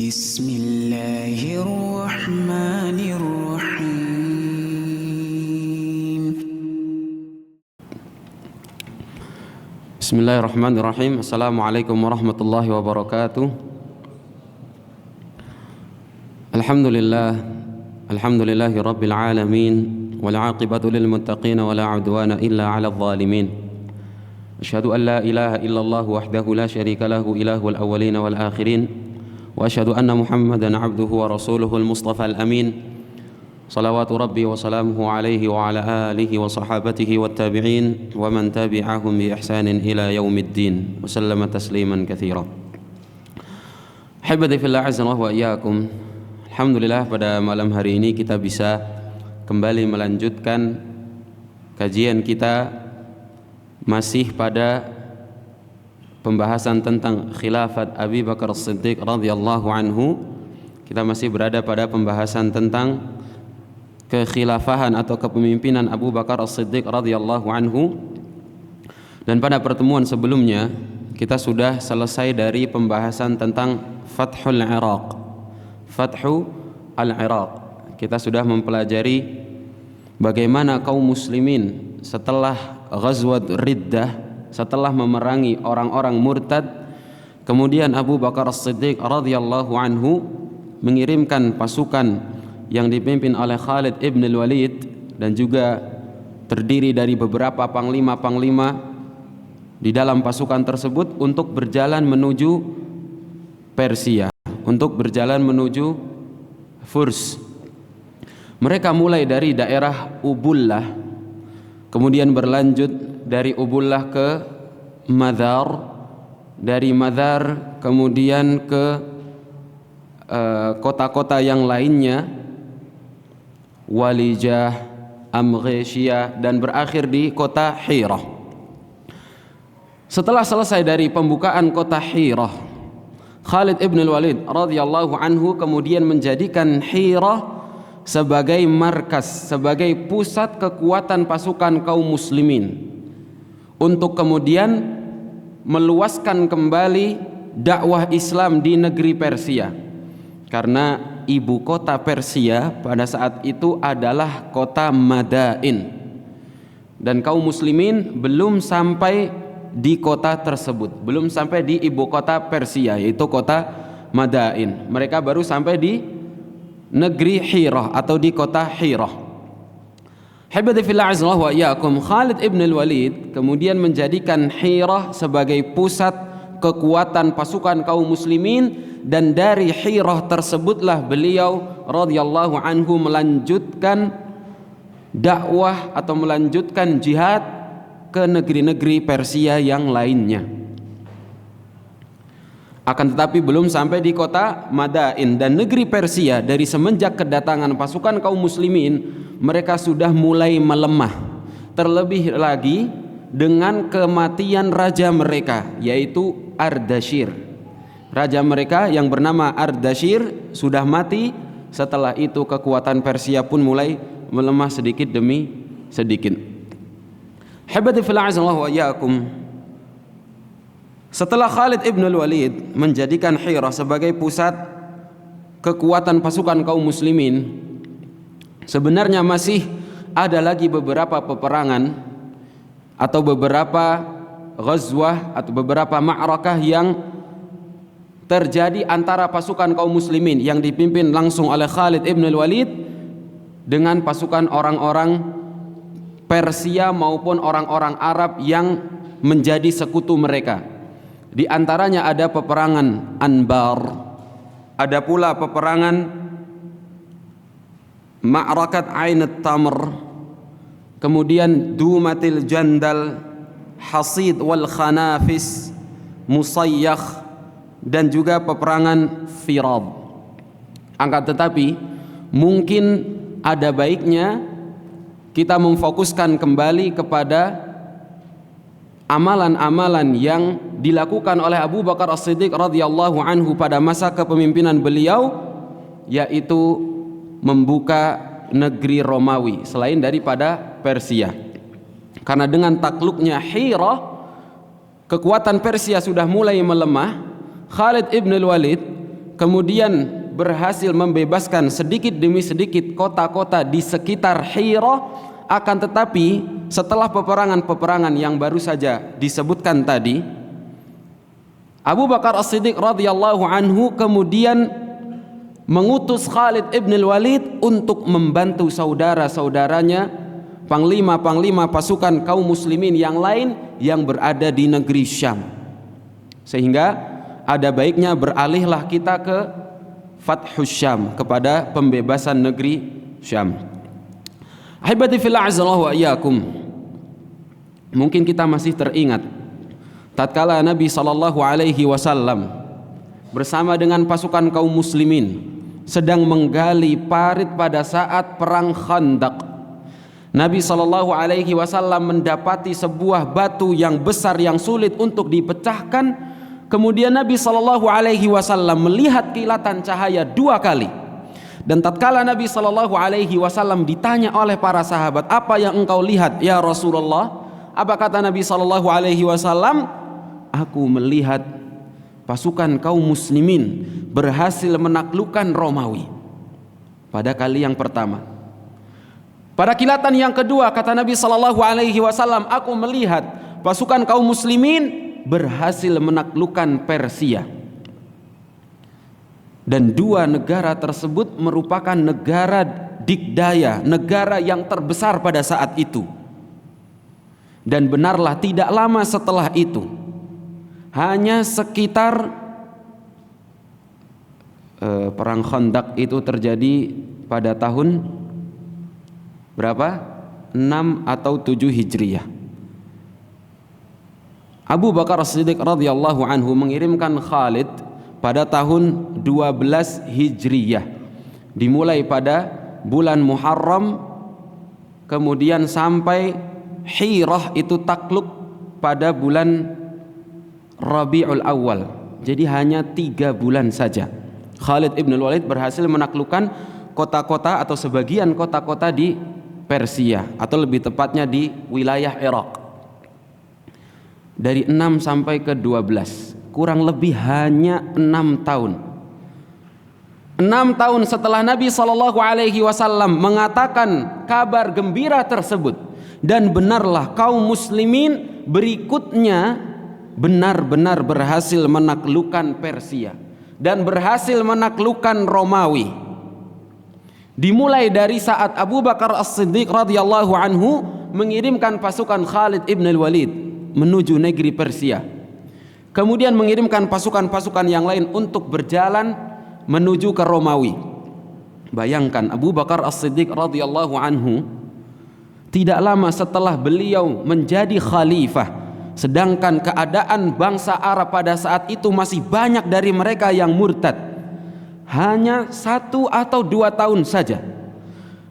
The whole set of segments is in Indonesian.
Bismillahirrahmanirrahim. Bismillahirrahmanirrahim. Assalamualaikum warahmatullahi wabarakatuh. Alhamdulillahi rabbil alamin, wal aqibatu lil muttaqin wa la udwana illa 'alal zalimin. Asyhadu an la ilaha illallah wahdahu la syarika lahu ilahul awwalin wal akhirin, wa asyhadu anna Muhammadan 'abduhu wa rasuluhul mustafa al amin. Salawatu rabbi wa salamuhu alaihi wa ala alihi wa sahabatihi wa tabi'in wa man tabi'ahum bi ihsanin ila yaumiddin wa sallama tasliman katsira. Habibati fillah, azallahu wa iyyakum. Alhamdulillah, pada malam hari ini kita bisa kembali melanjutkan kajian kita masih pada pembahasan tentang khilafat Abi Bakar As-Siddiq radhiyallahu anhu. Kita masih berada pada pembahasan tentang kekhilafahan atau kepemimpinan Abu Bakar As-Siddiq radhiyallahu anhu. Dan pada pertemuan sebelumnya kita sudah selesai dari pembahasan tentang Fathul Iraq. Fathu al-Iraq. Kita sudah mempelajari bagaimana kaum muslimin setelah Ghazwat Riddah, setelah memerangi orang-orang murtad, kemudian Abu Bakar As-Siddiq radhiyallahu anhu mengirimkan pasukan yang dipimpin oleh Khalid ibn al-Walid dan juga terdiri dari beberapa panglima-panglima di dalam pasukan tersebut untuk berjalan menuju Persia, untuk berjalan menuju Furs. Mereka mulai dari daerah Ubullah, kemudian berlanjut dari Ubullah ke Madar, dari Madar kemudian ke kota-kota yang lainnya, Walijah, Amghashiyah, dan berakhir di kota Hirah. Setelah selesai dari pembukaan kota Hirah, Khalid ibn al-Walid radhiyallahu anhu kemudian menjadikan Hirah sebagai markas, sebagai pusat kekuatan pasukan kaum muslimin untuk kemudian meluaskan kembali dakwah Islam di negeri Persia. Karena ibu kota Persia pada saat itu adalah kota Madain, dan kaum muslimin belum sampai di kota tersebut, belum sampai di ibu kota Persia yaitu kota Madain. Mereka baru sampai di negeri Hirah atau di kota Hirah. Habibati fillah, azallahu wa iyyakum. Khalid ibn al-Walid kemudian menjadikan Hirah sebagai pusat kekuatan pasukan kaum muslimin, dan dari Hirah tersebutlah beliau radhiyallahu anhu melanjutkan dakwah atau melanjutkan jihad ke negeri-negeri Persia yang lainnya. Akan tetapi belum sampai di kota Madain, dan negeri Persia dari semenjak kedatangan pasukan kaum muslimin mereka sudah mulai melemah, terlebih lagi dengan kematian raja mereka yaitu Ardashir. Raja mereka yang bernama Ardashir sudah mati. Setelah itu kekuatan Persia pun mulai melemah sedikit demi sedikit. Habibati fillah, azallahu wa iyyakum. Setelah Khalid ibn al-Walid menjadikan Hirah sebagai pusat kekuatan pasukan kaum muslimin, sebenarnya masih ada lagi beberapa peperangan atau beberapa ghazwah atau beberapa ma'rakah yang terjadi antara pasukan kaum muslimin yang dipimpin langsung oleh Khalid ibn al-Walid dengan pasukan orang-orang Persia maupun orang-orang Arab yang menjadi sekutu mereka. Di antaranya ada peperangan Anbar, ada pula peperangan Ma'rakat Ain at-Tamr, kemudian Dumatil Jandal, Hasid wal Khanafis, Musayyakh, dan juga peperangan Firad. Angkat tetapi mungkin ada baiknya kita memfokuskan kembali kepada amalan-amalan yang dilakukan oleh Abu Bakar As-Siddiq radhiyallahu anhu pada masa kepemimpinan beliau, yaitu membuka negeri Romawi selain daripada Persia. Karena dengan takluknya Hirah, kekuatan Persia sudah mulai melemah. Khalid ibn al-Walid kemudian berhasil membebaskan sedikit demi sedikit kota-kota di sekitar Hira. Akan tetapi setelah peperangan-peperangan yang baru saja disebutkan tadi, Abu Bakar As-Siddiq radhiyallahu anhu kemudian mengutus Khalid ibn al-Walid untuk membantu saudara-saudaranya, panglima-panglima pasukan kaum muslimin yang lain yang berada di negeri Syam. Sehingga ada baiknya beralihlah kita ke Fathus Syam, kepada pembebasan negeri Syam. Ahibati fillah azallahu wa iyyakum. Mungkin kita masih teringat tatkala Nabi sallallahu alaihi wasallam bersama dengan pasukan kaum muslimin sedang menggali parit pada saat perang Khandaq. Nabi sallallahu alaihi wasallam mendapati sebuah batu yang besar yang sulit untuk dipecahkan. Kemudian Nabi sallallahu alaihi wasallam melihat kilatan cahaya 2 kali. Dan tatkala Nabi sallallahu alaihi wasallam ditanya oleh para sahabat, "Apa yang engkau lihat ya Rasulullah?" Apa kata Nabi sallallahu alaihi wasallam? "Aku melihat pasukan kaum muslimin berhasil menaklukkan Romawi." Pada kali yang pertama. Pada kilatan yang kedua kata Nabi sallallahu alaihi wasallam, "Aku melihat pasukan kaum muslimin berhasil menaklukkan Persia." Dan 2 negara tersebut merupakan negara dikdaya, negara yang terbesar pada saat itu. Dan benarlah tidak lama setelah itu, hanya sekitar perang Khandaq itu terjadi pada tahun berapa? 6 atau 7 Hijriyah. Abu Bakar As-Siddiq radhiyallahu anhu mengirimkan Khalid pada tahun 12 Hijriyah, dimulai pada bulan Muharram, kemudian sampai Hirah itu takluk pada bulan Rabiul Awal. Jadi hanya 3 bulan saja Khalid ibn al-Walid berhasil menaklukkan kota-kota atau sebagian kota-kota di Persia, atau lebih tepatnya di wilayah Irak. Dari 6 sampai ke 12, kurang lebih hanya 6 tahun. 6 tahun setelah Nabi SAW mengatakan kabar gembira tersebut, dan benarlah kaum muslimin berikutnya benar-benar berhasil menaklukkan Persia dan berhasil menaklukkan Romawi. Dimulai dari saat Abu Bakar As-Siddiq radhiyallahu anhu mengirimkan pasukan Khalid ibn al-Walid menuju negeri Persia, kemudian mengirimkan pasukan-pasukan yang lain untuk berjalan menuju ke Romawi. Bayangkan Abu Bakar As-Siddiq radhiyallahu anhu tidak lama setelah beliau menjadi khalifah, sedangkan keadaan bangsa Arab pada saat itu masih banyak dari mereka yang murtad. Hanya 1 atau 2 tahun saja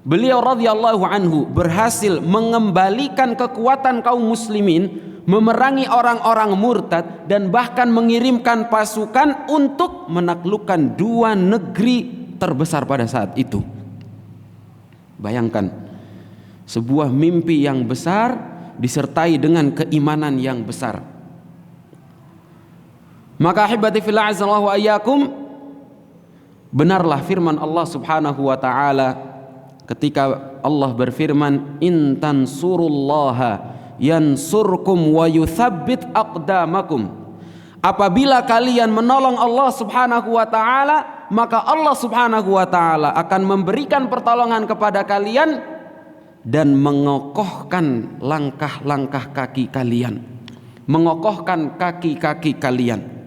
beliau radhiyallahu anhu berhasil mengembalikan kekuatan kaum muslimin, memerangi orang-orang murtad, dan bahkan mengirimkan pasukan untuk menaklukkan 2 negeri terbesar pada saat itu. Bayangkan, sebuah mimpi yang besar disertai dengan keimanan yang besar. Maka ahibati fillah azallahu wa iyyakum, benarlah firman Allah Subhanahu wa taala ketika Allah berfirman, "In tansurullaha yansurkum wa yuthabbit aqdamakum." Apabila kalian menolong Allah Subhanahu wa taala, maka Allah Subhanahu wa taala akan memberikan pertolongan kepada kalian dan mengokohkan langkah-langkah kaki kalian, mengokohkan kaki-kaki kalian.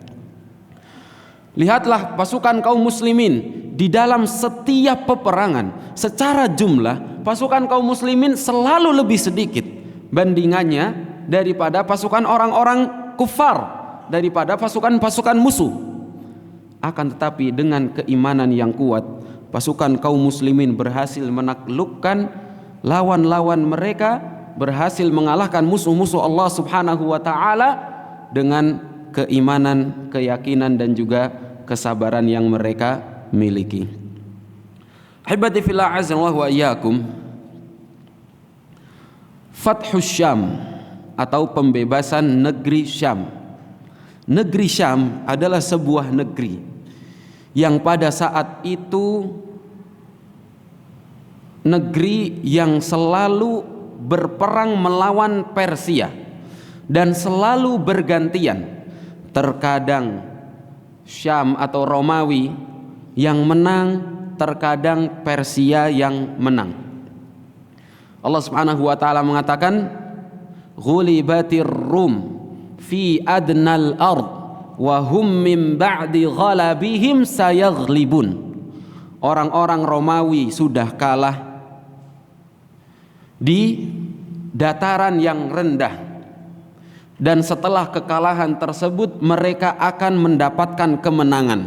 Lihatlah pasukan kaum muslimin di dalam setiap peperangan, secara jumlah pasukan kaum muslimin selalu lebih sedikit bandingannya daripada pasukan orang-orang kufar, daripada pasukan-pasukan musuh. Akan tetapi dengan keimanan yang kuat, pasukan kaum muslimin berhasil menaklukkan lawan-lawan mereka, berhasil mengalahkan musuh-musuh Allah Subhanahu wa taala dengan keimanan, keyakinan, dan juga kesabaran yang mereka miliki. Hibati fillah azallahu wa iyyakum, Fathus Syam atau pembebasan negeri Syam. Negeri Syam adalah sebuah negeri yang pada saat itu negeri yang selalu berperang melawan Persia dan selalu bergantian. Terkadang Syam atau Romawi yang menang, terkadang Persia yang menang. Allah Subhanahu wa taala mengatakan, "Ghulibatir Rum fi adnal ard wa hum min ba'di ghalabihim sayaghlibun." Orang-orang Romawi sudah kalah di dataran yang rendah, dan setelah kekalahan tersebut mereka akan mendapatkan kemenangan,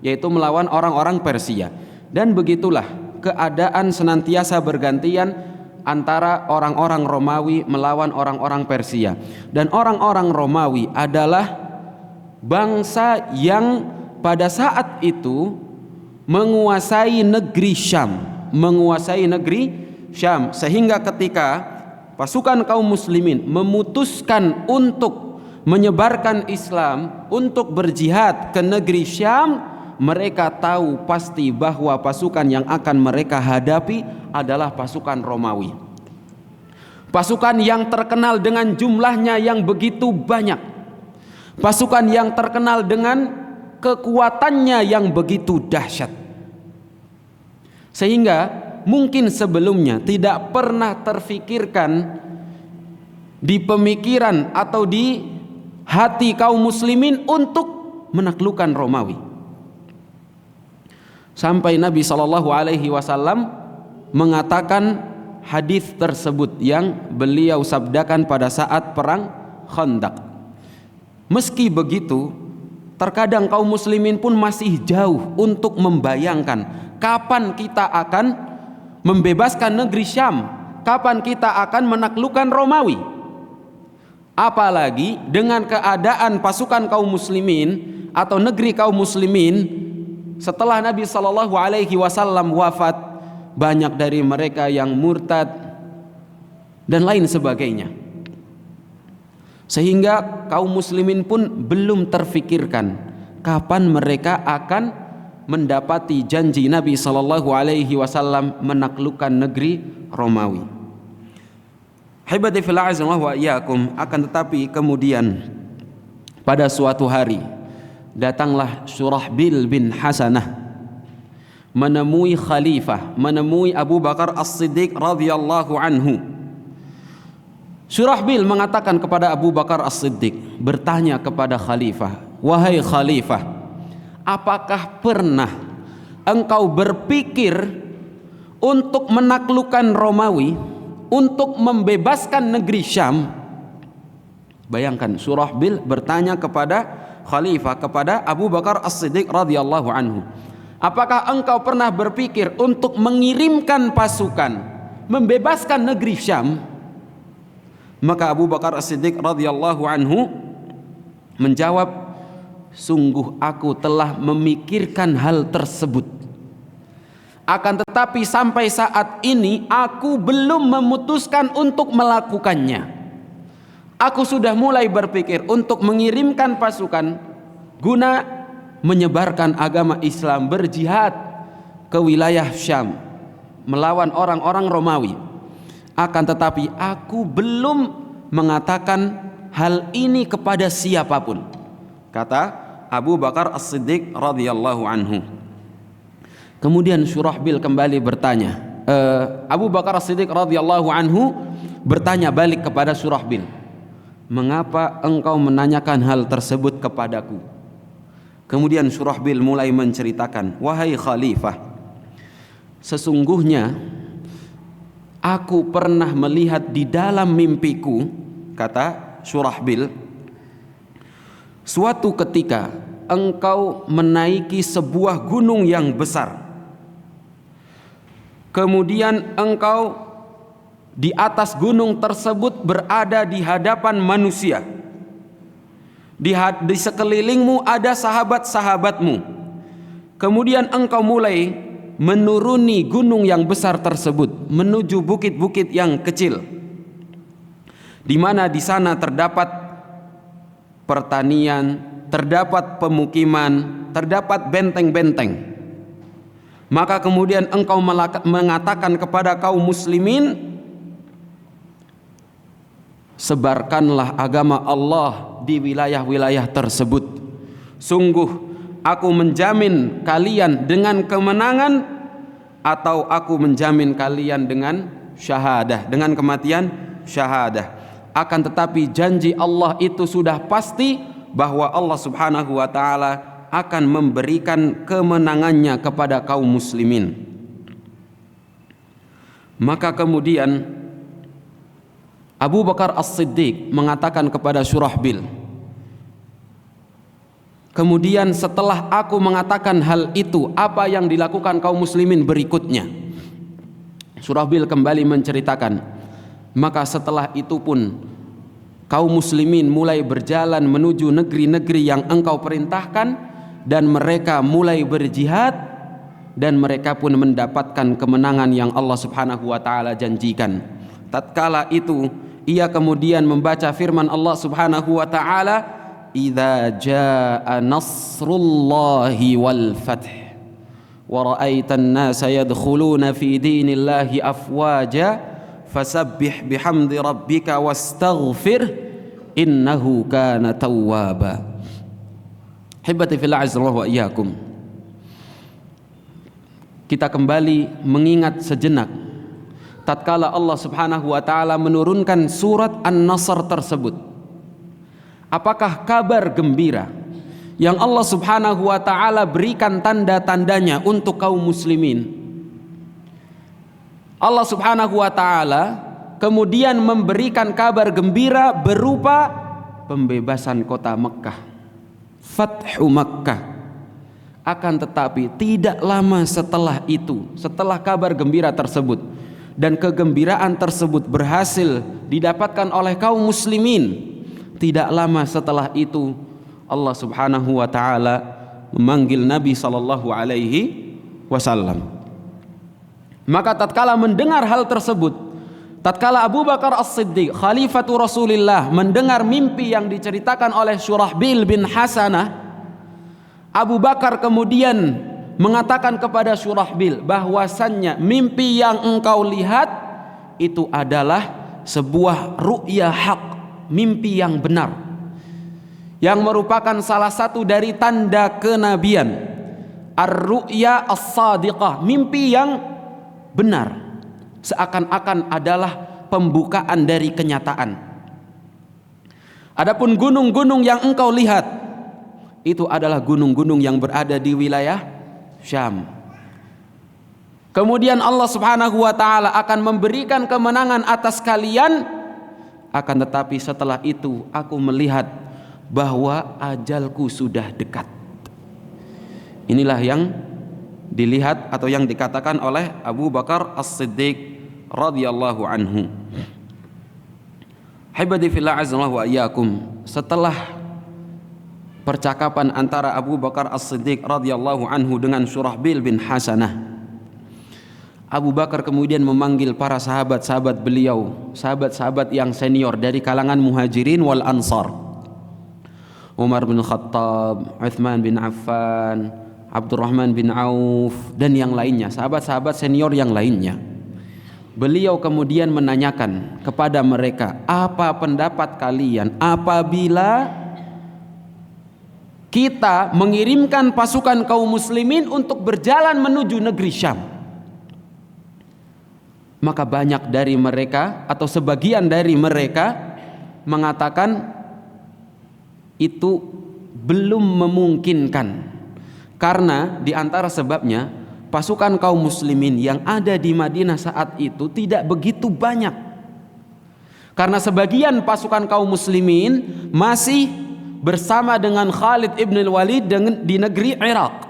yaitu melawan orang-orang Persia. Dan begitulah keadaan senantiasa bergantian antara orang-orang Romawi melawan orang-orang Persia. Dan orang-orang Romawi adalah bangsa yang pada saat itu menguasai negeri Syam, sehingga ketika pasukan kaum muslimin memutuskan untuk menyebarkan Islam, untuk berjihad ke negeri Syam, mereka tahu pasti bahwa pasukan yang akan mereka hadapi adalah pasukan Romawi. Pasukan yang terkenal dengan jumlahnya yang begitu banyak. Pasukan yang terkenal dengan kekuatannya yang begitu dahsyat. Sehingga mungkin sebelumnya tidak pernah terfikirkan di pemikiran atau di hati kaum muslimin untuk menaklukkan Romawi. Sampai Nabi SAW mengatakan hadis tersebut yang beliau sabdakan pada saat perang Khandaq. Meski begitu, terkadang kaum muslimin pun masih jauh untuk membayangkan kapan kita akan membebaskan negeri Syam, kapan kita akan menaklukkan Romawi. Apalagi dengan keadaan pasukan kaum muslimin atau negeri kaum muslimin setelah Nabi SAW wafat, banyak dari mereka yang murtad dan lain sebagainya. Sehingga kaum muslimin pun belum terfikirkan kapan mereka akan mendapati janji Nabi SAW menaklukkan negeri Romawi. Hibati fil azam wa iyyakum. Akan tetapi kemudian pada suatu hari datanglah Syurahbil bin Hasanah menemui khalifah, menemui Abu Bakar As-Siddiq radhiyallahu anhu. Syurahbil mengatakan kepada Abu Bakar As-Siddiq, bertanya kepada khalifah, "Wahai khalifah, apakah pernah engkau berpikir untuk menaklukkan Romawi, untuk membebaskan negeri Syam?" Bayangkan, Syurahbil bertanya kepada khalifah, kepada Abu Bakar As-Siddiq radhiyallahu anhu, apakah engkau pernah berpikir untuk mengirimkan pasukan membebaskan negeri Syam? Maka Abu Bakar As-Siddiq radhiyallahu anhu menjawab, sungguh aku telah memikirkan hal tersebut, akan tetapi sampai saat ini aku belum memutuskan untuk melakukannya. Aku sudah mulai berpikir untuk mengirimkan pasukan guna menyebarkan agama Islam, berjihad ke wilayah Syam melawan orang-orang Romawi. Akan tetapi aku belum mengatakan hal ini kepada siapapun, kata Abu Bakar As-Siddiq radhiyallahu anhu. Kemudian Syurahbil kembali bertanya, Abu Bakar As-Siddiq radhiyallahu anhu bertanya balik kepada Syurahbil, "Mengapa engkau menanyakan hal tersebut kepadaku?" Kemudian Syurahbil mulai menceritakan, "Wahai khalifah, sesungguhnya aku pernah melihat di dalam mimpiku," kata Syurahbil, "suatu ketika engkau menaiki sebuah gunung yang besar. Kemudian engkau di atas gunung tersebut berada di hadapan manusia. Di sekelilingmu ada sahabat-sahabatmu. Kemudian engkau mulai menuruni gunung yang besar tersebut menuju bukit-bukit yang kecil, di mana di sana terdapat pertanian, terdapat pemukiman, terdapat benteng-benteng. Maka kemudian engkau mengatakan kepada kaum muslimin, sebarkanlah agama Allah di wilayah-wilayah tersebut. Sungguh aku menjamin kalian dengan kemenangan, atau aku menjamin kalian dengan syahadah, dengan kematian syahadah. Akan tetapi janji Allah itu sudah pasti bahwa Allah Subhanahu wa taala akan memberikan kemenangannya kepada kaum muslimin. Maka kemudian Abu Bakar As-Siddiq mengatakan kepada Syurahbil, kemudian setelah aku mengatakan hal itu, apa yang dilakukan kaum muslimin berikutnya? Syurahbil kembali menceritakan, maka setelah itu pun kaum muslimin mulai berjalan menuju negeri-negeri yang engkau perintahkan, dan mereka mulai berjihad, dan mereka pun mendapatkan kemenangan yang Allah Subhanahu wa taala janjikan. Tatkala itu ia kemudian membaca firman Allah Subhanahu wa taala, idza jaa nasrullahi wal fath wa ra'aitan nasa yadkhuluna fi dinillahi afwaja fasabbih bihamdi rabbika wastaghfir innahu kana tawwaba. Hibati fillah azallahu wa iyyakum. Kita kembali mengingat sejenak tatkala Allah Subhanahu wa taala menurunkan surat An-Nasr tersebut. Apakah kabar gembira yang Allah Subhanahu wa taala berikan tanda-tandanya untuk kaum muslimin? Allah Subhanahu wa taala kemudian memberikan kabar gembira berupa pembebasan kota Mekkah, Fathu Makkah. Akan tetapi tidak lama setelah itu, setelah kabar gembira tersebut dan kegembiraan tersebut berhasil didapatkan oleh kaum muslimin, tidak lama setelah itu Allah Subhanahu wa taala memanggil Nabi sallallahu alaihi wasallam. Maka tatkala mendengar hal tersebut, tatkala Abu Bakar As-Siddiq Khalifatu Rasulillah mendengar mimpi yang diceritakan oleh Syurahbil bin Hasanah, Abu Bakar kemudian mengatakan kepada Syurahbil bahwasannya mimpi yang engkau lihat itu adalah sebuah ru'ya haq, mimpi yang benar, yang merupakan salah satu dari tanda kenabian. Ar-ru'ya as-sadiqah, mimpi yang benar, seakan-akan adalah pembukaan dari kenyataan. Adapun gunung-gunung yang engkau lihat itu adalah gunung-gunung yang berada di wilayah Syam. Kemudian Allah Subhanahu wa taala akan memberikan kemenangan atas kalian, akan tetapi setelah itu aku melihat bahwa ajalku sudah dekat. Inilah yang dilihat atau yang dikatakan oleh Abu Bakar As-Siddiq radhiyallahu anhu. Hibadi fillah azallahu wa iyyakum. Setelah percakapan antara Abu Bakar As-Siddiq radhiyallahu anhu dengan Syurahbil bin Hasanah, Abu Bakar kemudian memanggil para sahabat-sahabat beliau, sahabat-sahabat yang senior dari kalangan Muhajirin wal Ansar, Umar bin Khattab, Uthman bin Affan, Abdurrahman bin Auf, dan yang lainnya, sahabat-sahabat senior yang lainnya. Beliau kemudian menanyakan kepada mereka, apa pendapat kalian apabila kita mengirimkan pasukan kaum muslimin untuk berjalan menuju negeri Syam? Maka banyak dari mereka atau sebagian dari mereka mengatakan itu belum memungkinkan, karena di antara sebabnya pasukan kaum muslimin yang ada di Madinah saat itu tidak begitu banyak, karena sebagian pasukan kaum muslimin masih bersama dengan Khalid ibn al-Walid di negeri Irak,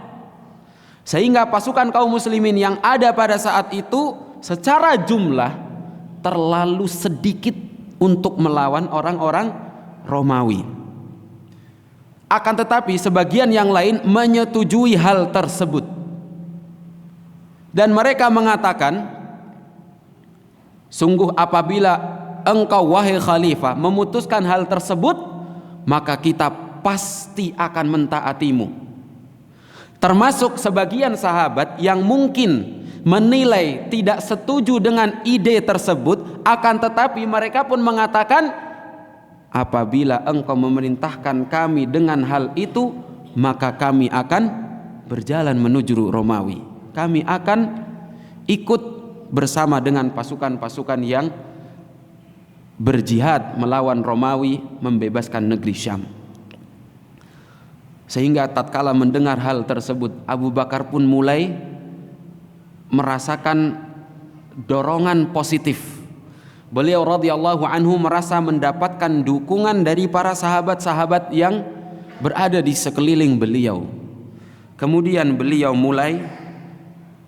sehingga pasukan kaum muslimin yang ada pada saat itu secara jumlah terlalu sedikit untuk melawan orang-orang Romawi. Akan tetapi sebagian yang lain menyetujui hal tersebut, dan mereka mengatakan, sungguh apabila engkau wahai khalifah memutuskan hal tersebut, maka kita pasti akan mentaatimu. Termasuk sebagian sahabat yang mungkin menilai tidak setuju dengan ide tersebut, akan tetapi mereka pun mengatakan, apabila engkau memerintahkan kami dengan hal itu, maka kami akan berjalan menuju Romawi. Kami akan ikut bersama dengan pasukan-pasukan yang berjihad melawan Romawi, membebaskan negeri Syam. Sehingga tatkala mendengar hal tersebut, Abu Bakar pun mulai merasakan dorongan positif. Beliau radhiyallahu anhu merasa mendapatkan dukungan dari para sahabat-sahabat yang berada di sekeliling beliau. Kemudian beliau mulai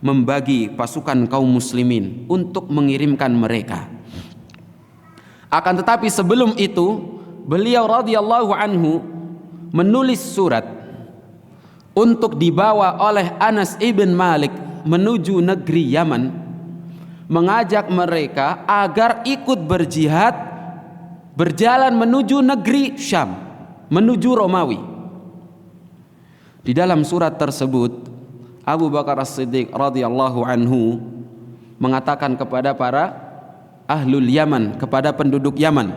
membagi pasukan kaum muslimin untuk mengirimkan mereka. Akan tetapi sebelum itu, beliau radhiyallahu anhu menulis surat untuk dibawa oleh Anas ibn Malik menuju negeri Yaman, mengajak mereka agar ikut berjihad berjalan menuju negeri Syam, menuju Romawi. Di dalam surat tersebut, Abu Bakar As-Siddiq radhiyallahu anhu mengatakan kepada para ahlul Yaman, kepada penduduk Yaman,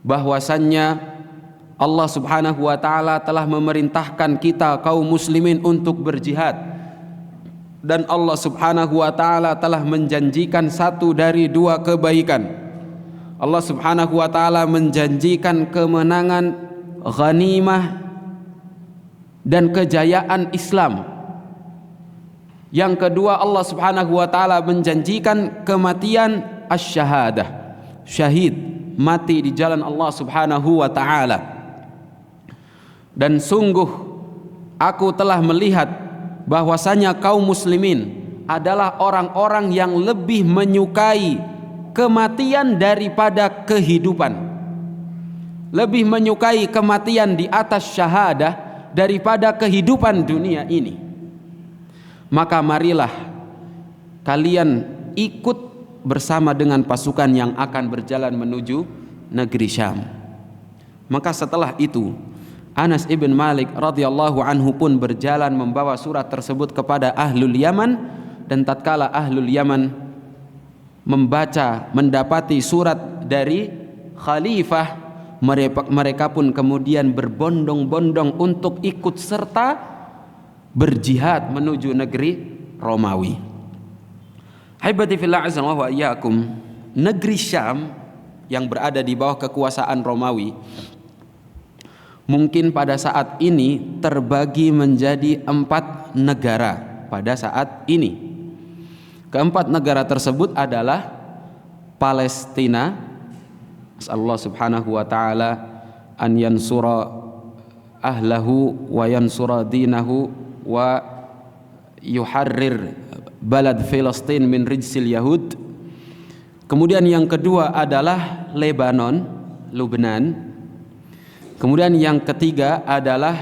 bahwasannya Allah subhanahu wa ta'ala telah memerintahkan kita kaum muslimin untuk berjihad, dan Allah subhanahu wa ta'ala telah menjanjikan satu dari dua kebaikan. Allah subhanahu wa ta'ala menjanjikan kemenangan, ghanimah, dan kejayaan Islam. Yang kedua, Allah subhanahu wa ta'ala menjanjikan kematian asy-syahadah, syahid, mati di jalan Allah subhanahu wa ta'ala. Dan sungguh aku telah melihat bahwasanya kaum muslimin adalah orang-orang yang lebih menyukai kematian daripada kehidupan, lebih menyukai kematian di atas syahadah daripada kehidupan dunia ini. Maka marilah kalian ikut bersama dengan pasukan yang akan berjalan menuju negeri Syam. Maka setelah itu Anas ibn Malik radhiyallahu anhu pun berjalan membawa surat tersebut kepada ahlul Yaman, dan tatkala ahlul Yaman membaca, mendapati surat dari khalifah, mereka pun kemudian berbondong-bondong untuk ikut serta berjihad menuju negeri Romawi. Haibati fillah azallahu wa iyyakum, negeri Syam yang berada di bawah kekuasaan Romawi mungkin pada saat ini terbagi menjadi 4 negara pada saat ini. Keempat negara tersebut adalah Palestina, Allah subhanahu wa ta'ala an yansura ahlahu wa yansura dinahu wa yuharrir balad Filistin min rijsil Yahud. Kemudian yang kedua adalah Lebanon, Lubnan. Kemudian yang ketiga adalah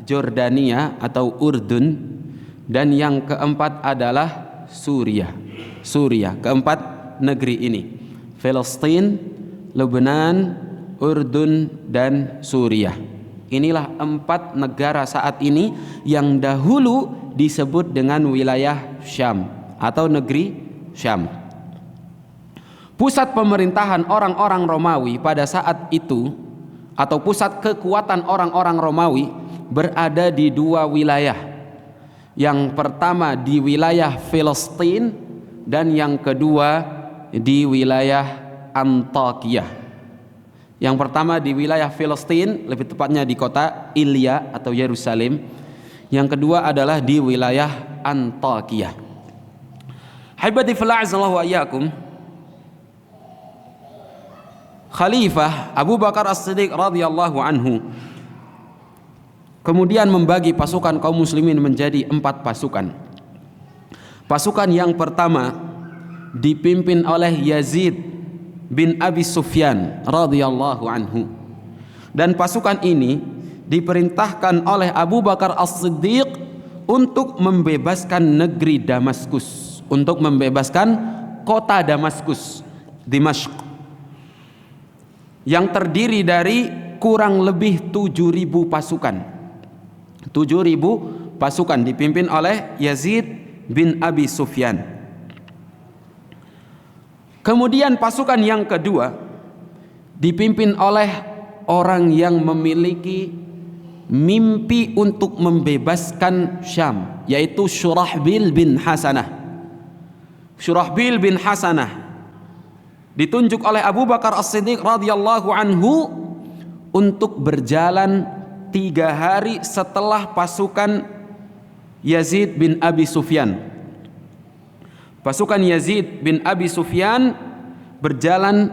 Jordania atau Urdun, dan yang keempat adalah Suriah. Keempat negeri ini, Filistin, Lebanon, Urdun, dan Suriah. Inilah 4 negara saat ini yang dahulu disebut dengan wilayah Syam atau negeri Syam. Pusat pemerintahan orang-orang Romawi pada saat itu, atau pusat kekuatan orang-orang Romawi, berada di 2 wilayah. Yang pertama di wilayah Filistin, dan yang kedua di wilayah Antakya. Yang pertama di wilayah Filistin, lebih tepatnya di kota Ilya atau Yerusalem. Yang kedua adalah di wilayah Antakya. Haibati fillah azallahu wa iyyakum, Khalifah Abu Bakar As-Siddiq radhiyallahu anhu kemudian membagi pasukan kaum muslimin menjadi 4 pasukan. Pasukan yang pertama dipimpin oleh Yazid bin Abi Sufyan radhiyallahu anhu, dan pasukan ini diperintahkan oleh Abu Bakar As-Siddiq untuk membebaskan negeri Damaskus, untuk membebaskan kota Damaskus, Dimashq, yang terdiri dari kurang lebih 7.000 pasukan. 7.000 pasukan dipimpin oleh Yazid bin Abi Sufyan. Kemudian pasukan yang kedua dipimpin oleh orang yang memiliki mimpi untuk membebaskan Syam, yaitu Syurahbil bin Hasanah. Syurahbil bin Hasanah ditunjuk oleh Abu Bakar As-Siddiq radhiyallahu anhu untuk berjalan 3 hari setelah pasukan Yazid bin Abi Sufyan. Pasukan Yazid bin Abi Sufyan berjalan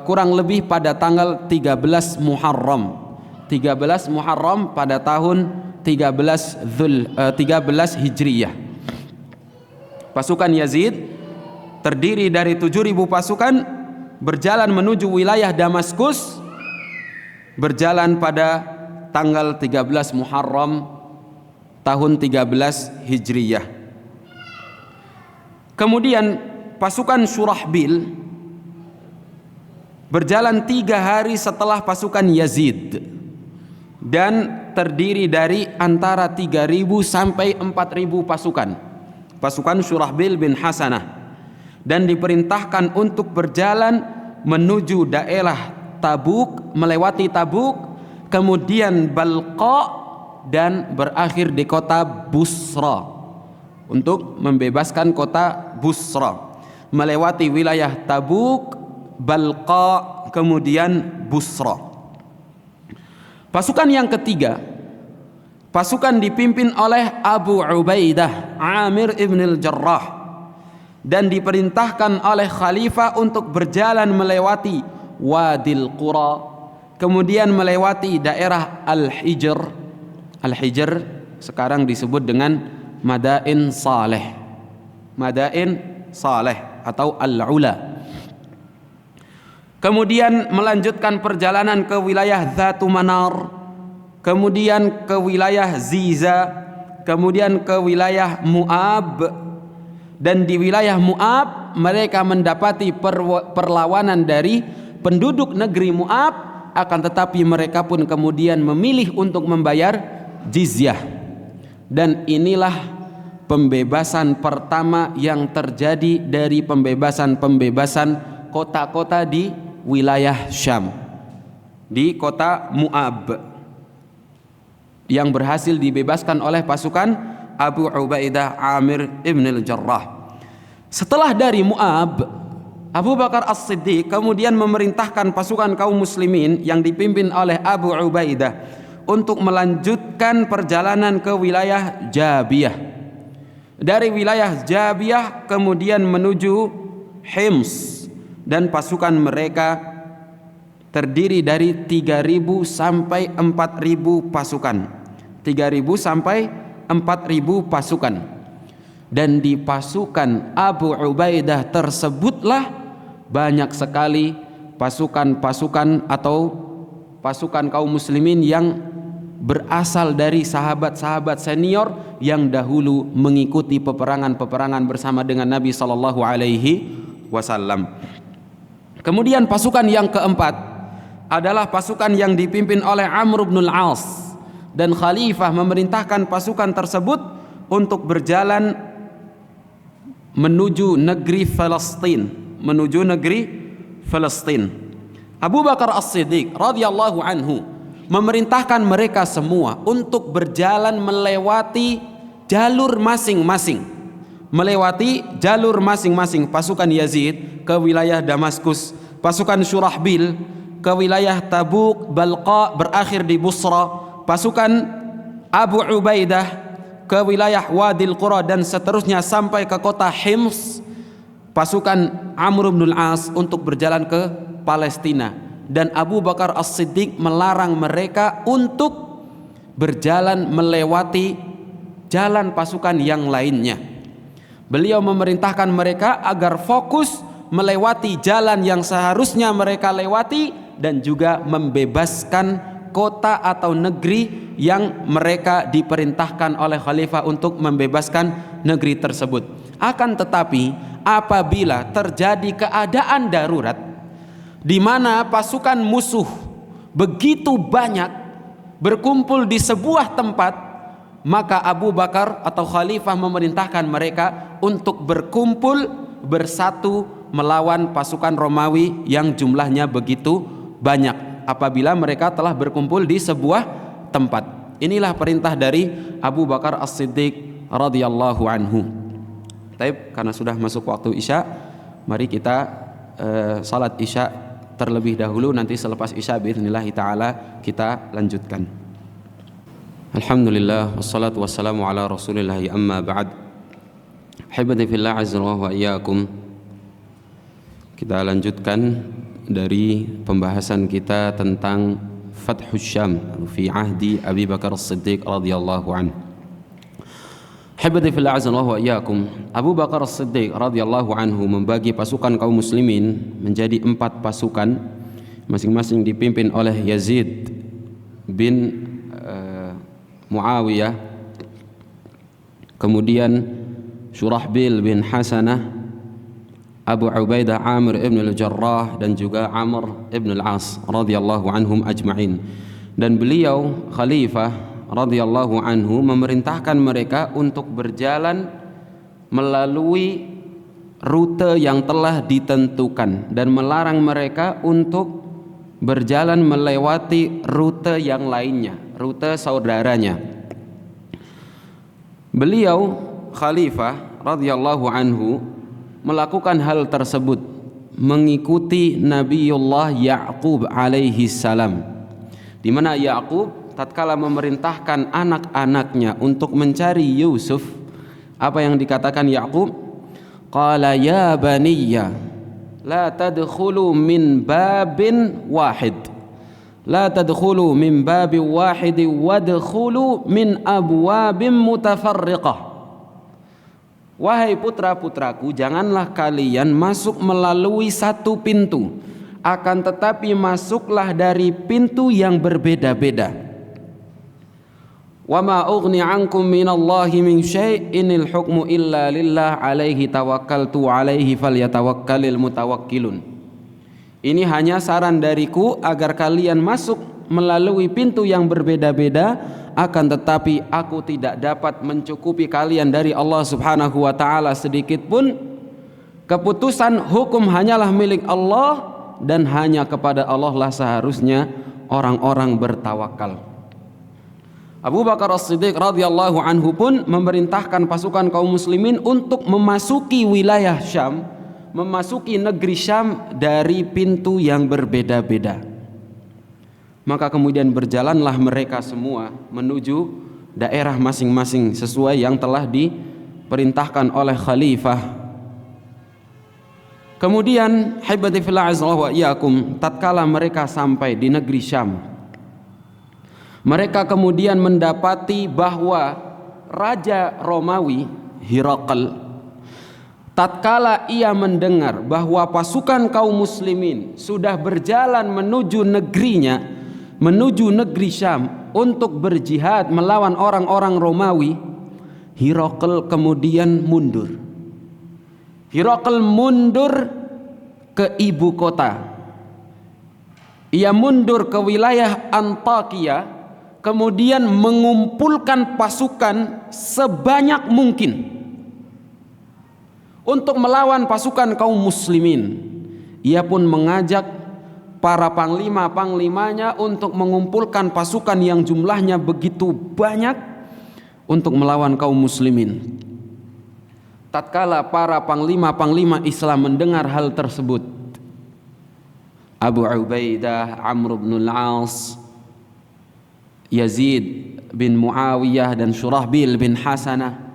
kurang lebih pada tanggal 13 Muharram. 13 Muharram pada tahun 13 Hijriyah. Pasukan Yazid terdiri dari 7.000 pasukan berjalan menuju wilayah Damaskus, berjalan pada tanggal 13 Muharram tahun 13 Hijriyah. Kemudian pasukan Syurahbil berjalan 3 hari setelah pasukan Yazid dan terdiri dari antara 3.000 sampai 4.000 pasukan. Pasukan Syurahbil bin Hasanah, dan diperintahkan untuk berjalan menuju daerah Tabuk, melewati Tabuk, kemudian Balqa, dan berakhir di kota Busra untuk membebaskan kota Busra, melewati wilayah Tabuk, Balqa, kemudian Busra. Pasukan yang ketiga, pasukan dipimpin oleh Abu Ubaidah Amir ibn al-Jarrah dan diperintahkan oleh khalifah untuk berjalan melewati Wadil Qura, kemudian melewati daerah Al-Hijr. Al-Hijr sekarang disebut dengan Madain Saleh. Madain Saleh atau Al-Ula. Kemudian melanjutkan perjalanan ke wilayah Zatu Manar, kemudian ke wilayah Ziza, kemudian ke wilayah Mu'ab. Dan di wilayah Mu'ab mereka mendapati perlawanan dari penduduk negeri Mu'ab, akan tetapi mereka pun kemudian memilih untuk membayar jizyah. Dan inilah pembebasan pertama yang terjadi dari pembebasan kota-kota di wilayah Syam, di kota Mu'ab, yang berhasil dibebaskan oleh pasukan Abu Ubaidah Amir ibn al-Jarrah. Setelah dari Mu'ab, Abu Bakar As-Siddiq kemudian memerintahkan pasukan kaum muslimin yang dipimpin oleh Abu Ubaidah untuk melanjutkan perjalanan ke wilayah Jabiyah. Dari wilayah Jabiyah kemudian menuju Hims, dan pasukan mereka terdiri dari 3.000 sampai 4.000 pasukan. 3.000 sampai 4.000 pasukan. Dan di pasukan Abu Ubaidah tersebutlah banyak sekali pasukan-pasukan atau pasukan kaum muslimin yang berasal dari sahabat-sahabat senior yang dahulu mengikuti peperangan-peperangan bersama dengan Nabi sallallahu alaihi wasallam. Kemudian pasukan yang keempat adalah pasukan yang dipimpin oleh Amr bin al-As, dan khalifah memerintahkan pasukan tersebut untuk berjalan menuju negeri Palestina. Abu Bakar As-Siddiq radhiyallahu anhu memerintahkan mereka semua untuk berjalan melewati jalur masing-masing. Pasukan Yazid ke wilayah Damaskus, pasukan Syurahbil ke wilayah Tabuk, Balqa, berakhir di Busra, pasukan Abu Ubaidah ke wilayah Wadil Qura, dan seterusnya sampai ke kota Hims, pasukan Amr bin al-As untuk berjalan ke Palestina. Dan Abu Bakar As-Siddiq melarang mereka untuk berjalan melewati jalan pasukan yang lainnya. Beliau memerintahkan mereka agar fokus melewati jalan yang seharusnya mereka lewati, dan juga membebaskan kota atau negeri yang mereka diperintahkan oleh khalifah untuk membebaskan negeri tersebut. Akan tetapi apabila terjadi keadaan darurat, di mana pasukan musuh begitu banyak berkumpul di sebuah tempat, maka Abu Bakar atau khalifah memerintahkan mereka untuk berkumpul bersatu melawan pasukan Romawi yang jumlahnya begitu banyak apabila mereka telah berkumpul di sebuah tempat. Inilah perintah dari Abu Bakar As-Siddiq radhiyallahu anhu. Taib, karena sudah masuk waktu Isya, mari kita salat Isya terlebih dahulu, nanti selepas Isya biidznillah taala kita lanjutkan. Alhamdulillah wassalatu wassalamu ala Rasulillah, amma ba'd. Hibati fillah azza wa iyyakum. Kita lanjutkan dari pembahasan kita tentang Fathus Syam fi ahdi Abi Bakar As-Siddiq radhiyallahu anhu. Hibati fillah azza wa iyyakum. Abu Bakar As-Siddiq radhiyallahu anhu membagi pasukan kaum muslimin menjadi 4 pasukan, masing-masing dipimpin oleh Yazid bin Muawiyah, kemudian Syurahbil bin Hasanah, Abu Ubaidah Amir ibn al-Jarrah, dan juga Amr ibn al-As radhiyallahu anhum ajma'in. Dan beliau khalifah radhiyallahu anhu memerintahkan mereka untuk berjalan melalui rute yang telah ditentukan dan melarang mereka untuk berjalan melewati rute yang lainnya, rute saudaranya. Beliau khalifah radhiyallahu anhu melakukan hal tersebut mengikuti Nabiullah Ya'qub alaihi salam, di mana Ya'qub tatkala memerintahkan anak-anaknya untuk mencari Yusuf, apa yang dikatakan Ya'qub? Qala ya baniyya la tadkhulu min babin wahid, la tadkhulu min babin wahid wadkhulu min abwabin mutafarriqah. Wahai putra-putraku, janganlah kalian masuk melalui satu pintu, akan tetapi masuklah dari pintu yang berbeda-beda. Wa ma ughni ankum minallahi min syai' inil hukmu illa lillah alaihi tawakkaltu alaihi falyatawakkalil mutawakkilun. Ini hanya saran dariku agar kalian masuk melalui pintu yang berbeda-beda, akan tetapi aku tidak dapat mencukupi kalian dari Allah Subhanahu wa taala sedikit pun. Keputusan hukum hanyalah milik Allah, dan hanya kepada Allah lah seharusnya orang-orang bertawakal. Abu Bakar As-Siddiq radhiyallahu anhu pun memerintahkan pasukan kaum muslimin untuk memasuki wilayah Syam, memasuki negeri Syam dari pintu yang berbeda-beda. Maka kemudian berjalanlah mereka semua menuju daerah masing-masing sesuai yang telah diperintahkan oleh khalifah. Kemudian hibati fillah azza wa iyyakum, tatkala mereka sampai di negeri Syam, mereka kemudian mendapati bahwa Raja Romawi Hiraql, tatkala ia mendengar bahwa pasukan kaum muslimin sudah berjalan menuju negerinya, menuju negeri Syam untuk berjihad melawan orang-orang Romawi, Hiraql kemudian mundur. Hiraql mundur ke ibu kota. Ia mundur ke wilayah Antakia, kemudian mengumpulkan pasukan sebanyak mungkin untuk melawan pasukan kaum muslimin. Ia pun mengajak para panglima-panglimanya untuk mengumpulkan pasukan yang jumlahnya begitu banyak untuk melawan kaum muslimin. Tatkala para panglima-panglima Islam mendengar hal tersebut, Abu Ubaidah, Amr bin al-As, Yazid bin Muawiyah, dan Syurahbil bin Hasanah,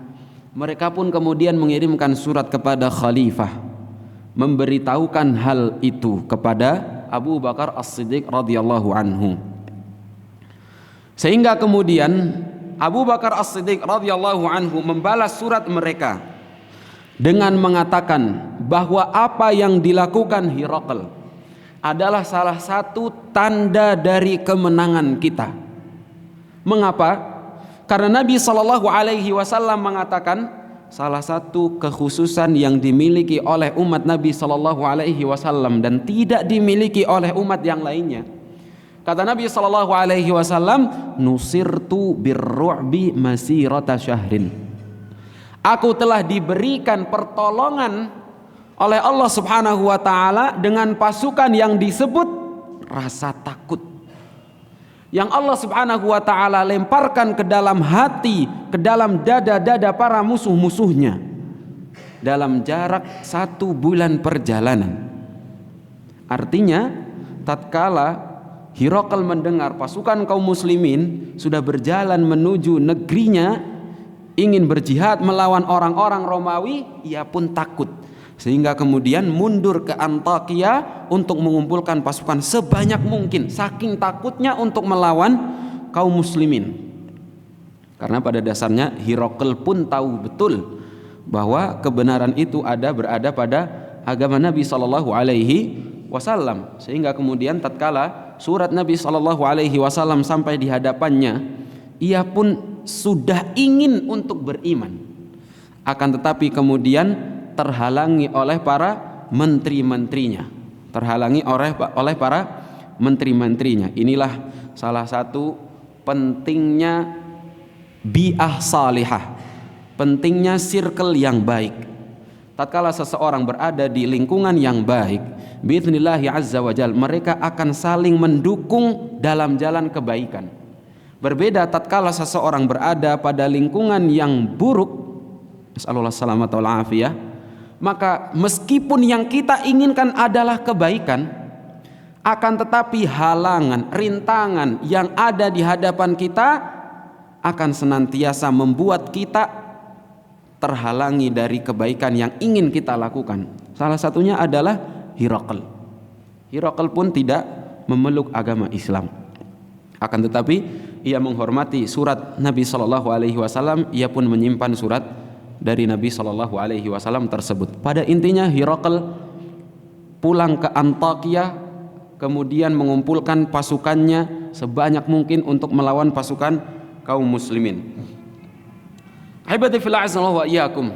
mereka pun kemudian mengirimkan surat kepada khalifah memberitahukan hal itu kepada Abu Bakar As-Siddiq radhiyallahu anhu. Sehingga kemudian Abu Bakar As-Siddiq radhiyallahu anhu membalas surat mereka dengan mengatakan bahwa apa yang dilakukan Hiraql adalah salah satu tanda dari kemenangan kita. Mengapa? Karena Nabi SAW mengatakan salah satu kekhususan yang dimiliki oleh umat Nabi sallallahu alaihi wasallam dan tidak dimiliki oleh umat yang lainnya. Kata Nabi sallallahu alaihi wasallam, "Nusirtu birru'bi masirata syahrin." Aku telah diberikan pertolongan oleh Allah Subhanahu wa taala dengan pasukan yang disebut rasa takut. Yang Allah Subhanahu wa taala lemparkan ke dalam hati, ke dalam dada-dada para musuh-musuhnya dalam jarak 1 bulan perjalanan. Artinya tatkala Hiraqal mendengar pasukan kaum muslimin sudah berjalan menuju negerinya, ingin berjihad melawan orang-orang Romawi, ia pun takut, sehingga kemudian mundur ke Antakia untuk mengumpulkan pasukan sebanyak mungkin, saking takutnya untuk melawan kaum muslimin. Karena pada dasarnya Hiraqal pun tahu betul bahwa kebenaran itu berada pada agama Nabi sallallahu alaihi wasallam, sehingga kemudian tatkala surat Nabi sallallahu alaihi wasallam sampai di hadapannya, ia pun sudah ingin untuk beriman, akan tetapi kemudian terhalangi oleh para menteri-menterinya, oleh para menteri-menterinya. Inilah salah satu pentingnya bi'ah salihah, pentingnya circle yang baik. Tatkala seseorang berada di lingkungan yang baik, bi'idznillah azza wa jalla, mereka akan saling mendukung dalam jalan kebaikan. Berbeda tatkala seseorang berada pada lingkungan yang buruk, nasallallahu salamata wal afiyah, maka meskipun yang kita inginkan adalah kebaikan, akan tetapi halangan, rintangan yang ada di hadapan kita akan senantiasa membuat kita terhalangi dari kebaikan yang ingin kita lakukan. Salah satunya adalah Hiraqal. Hiraqal pun tidak memeluk agama Islam, akan tetapi ia menghormati surat Nabi sallallahu alaihi wasallam, ia pun menyimpan surat dari Nabi sallallahu alaihi wasallam tersebut. Pada intinya Hiraqal pulang ke Antakia, kemudian mengumpulkan pasukannya sebanyak mungkin untuk melawan pasukan kaum muslimin. Ibadi fillah azza wa iyyakum.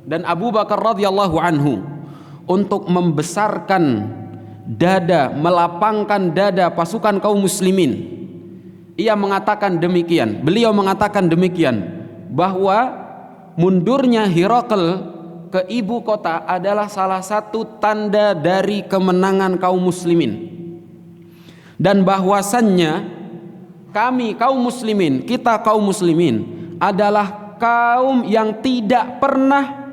Dan Abu Bakar radhiyallahu anhu untuk membesarkan dada, melapangkan dada pasukan kaum muslimin, ia mengatakan demikian. Beliau mengatakan demikian, bahwa mundurnya Hiraqal ke ibu kota adalah salah satu tanda dari kemenangan kaum muslimin, dan bahwasannya kami kaum muslimin, kita kaum muslimin adalah kaum yang tidak pernah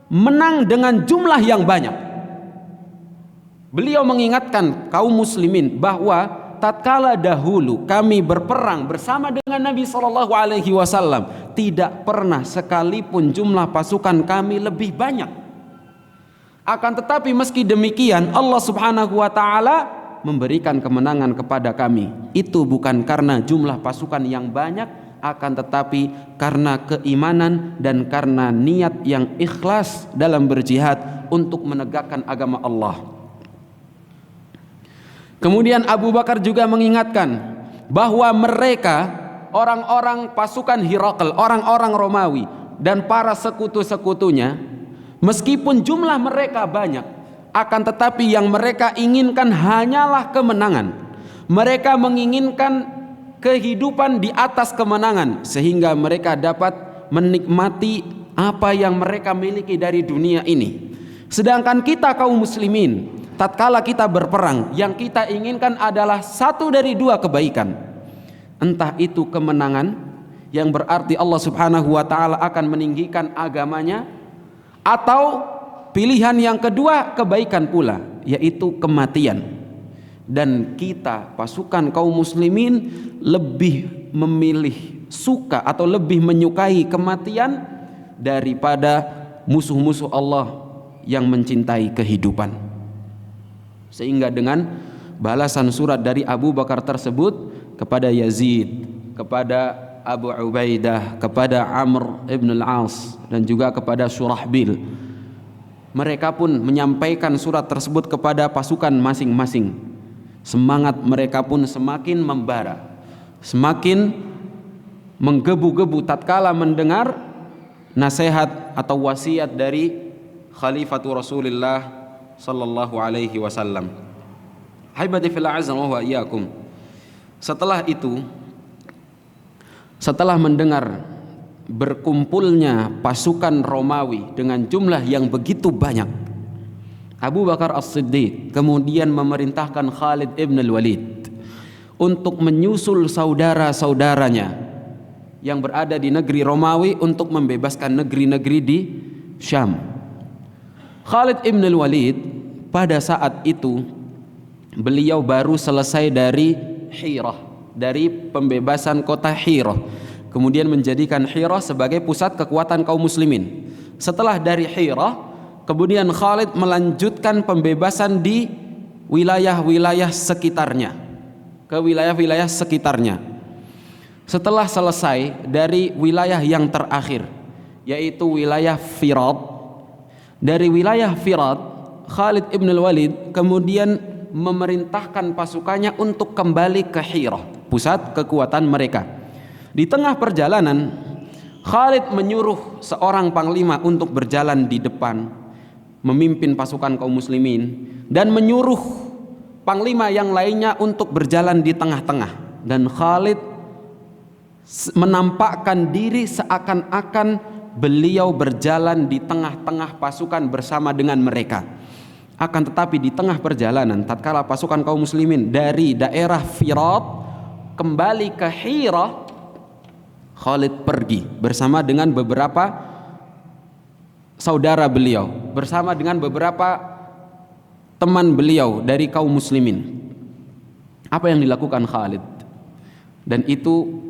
menang dengan jumlah yang banyak. Beliau mengingatkan kaum muslimin bahwa tatkala dahulu kami berperang bersama dengan Nabi sallallahu alaihi wasallam, tidak pernah sekalipun jumlah pasukan kami lebih banyak. Akan tetapi meski demikian, Allah Subhanahu wa taala memberikan kemenangan kepada kami. Itu bukan karena jumlah pasukan yang banyak, akan tetapi karena keimanan dan karena niat yang ikhlas dalam berjihad untuk menegakkan agama Allah. Kemudian Abu Bakar juga mengingatkan bahwa mereka, orang-orang pasukan Hiraqal, orang-orang Romawi dan para sekutu-sekutunya, meskipun jumlah mereka banyak, akan tetapi yang mereka inginkan hanyalah kemenangan. Mereka menginginkan kehidupan di atas kemenangan, sehingga mereka dapat menikmati apa yang mereka miliki dari dunia ini. Sedangkan kita kaum muslimin, tatkala kita berperang, yang kita inginkan adalah satu dari dua kebaikan. Entah itu kemenangan, yang berarti Allah Subhanahu wa taala akan meninggikan agamanya, atau pilihan yang kedua kebaikan pula, yaitu kematian. Dan kita pasukan kaum muslimin lebih memilih, suka atau lebih menyukai kematian daripada musuh-musuh Allah yang mencintai kehidupan. Sehingga dengan balasan surat dari Abu Bakar tersebut kepada Yazid, kepada Abu Ubaidah, kepada Amr ibn al-As, dan juga kepada Surahbil, mereka pun menyampaikan surat tersebut kepada pasukan masing-masing. Semangat mereka pun semakin membara, semakin menggebu-gebu tatkala mendengar nasihat atau wasiat dari Khalifatul Rasulullah sallallahu alaihi wasallam. Haibati fillah azza wa iyyakum. Setelah itu, setelah mendengar berkumpulnya pasukan Romawi dengan jumlah yang begitu banyak, Abu Bakar As-Siddiq kemudian memerintahkan Khalid ibn al-Walid untuk menyusul saudara-saudaranya yang berada di negeri Romawi untuk membebaskan negeri-negeri di Syam. Khalid ibn al-Walid pada saat itu beliau baru selesai dari Hirah, dari pembebasan kota Hirah, kemudian menjadikan Hirah sebagai pusat kekuatan kaum muslimin. Setelah dari Hirah, kemudian Khalid melanjutkan pembebasan di wilayah-wilayah sekitarnya, ke wilayah-wilayah sekitarnya. Setelah selesai dari wilayah yang terakhir, yaitu wilayah Firat, dari wilayah Firat, Khalid ibn al-Walid kemudian memerintahkan pasukannya untuk kembali ke Hirah, pusat kekuatan mereka. Di tengah perjalanan, Khalid menyuruh seorang panglima untuk berjalan di depan, memimpin pasukan kaum muslimin, dan menyuruh panglima yang lainnya untuk berjalan di tengah-tengah. Dan Khalid menampakkan diri seakan-akan beliau berjalan di tengah-tengah pasukan bersama dengan mereka. Akan tetapi di tengah perjalanan, tatkala pasukan kaum muslimin dari daerah Firat kembali ke Hirah, Khalid pergi bersama dengan beberapa saudara beliau, bersama dengan beberapa teman beliau dari kaum muslimin. Apa yang dilakukan Khalid? Dan itu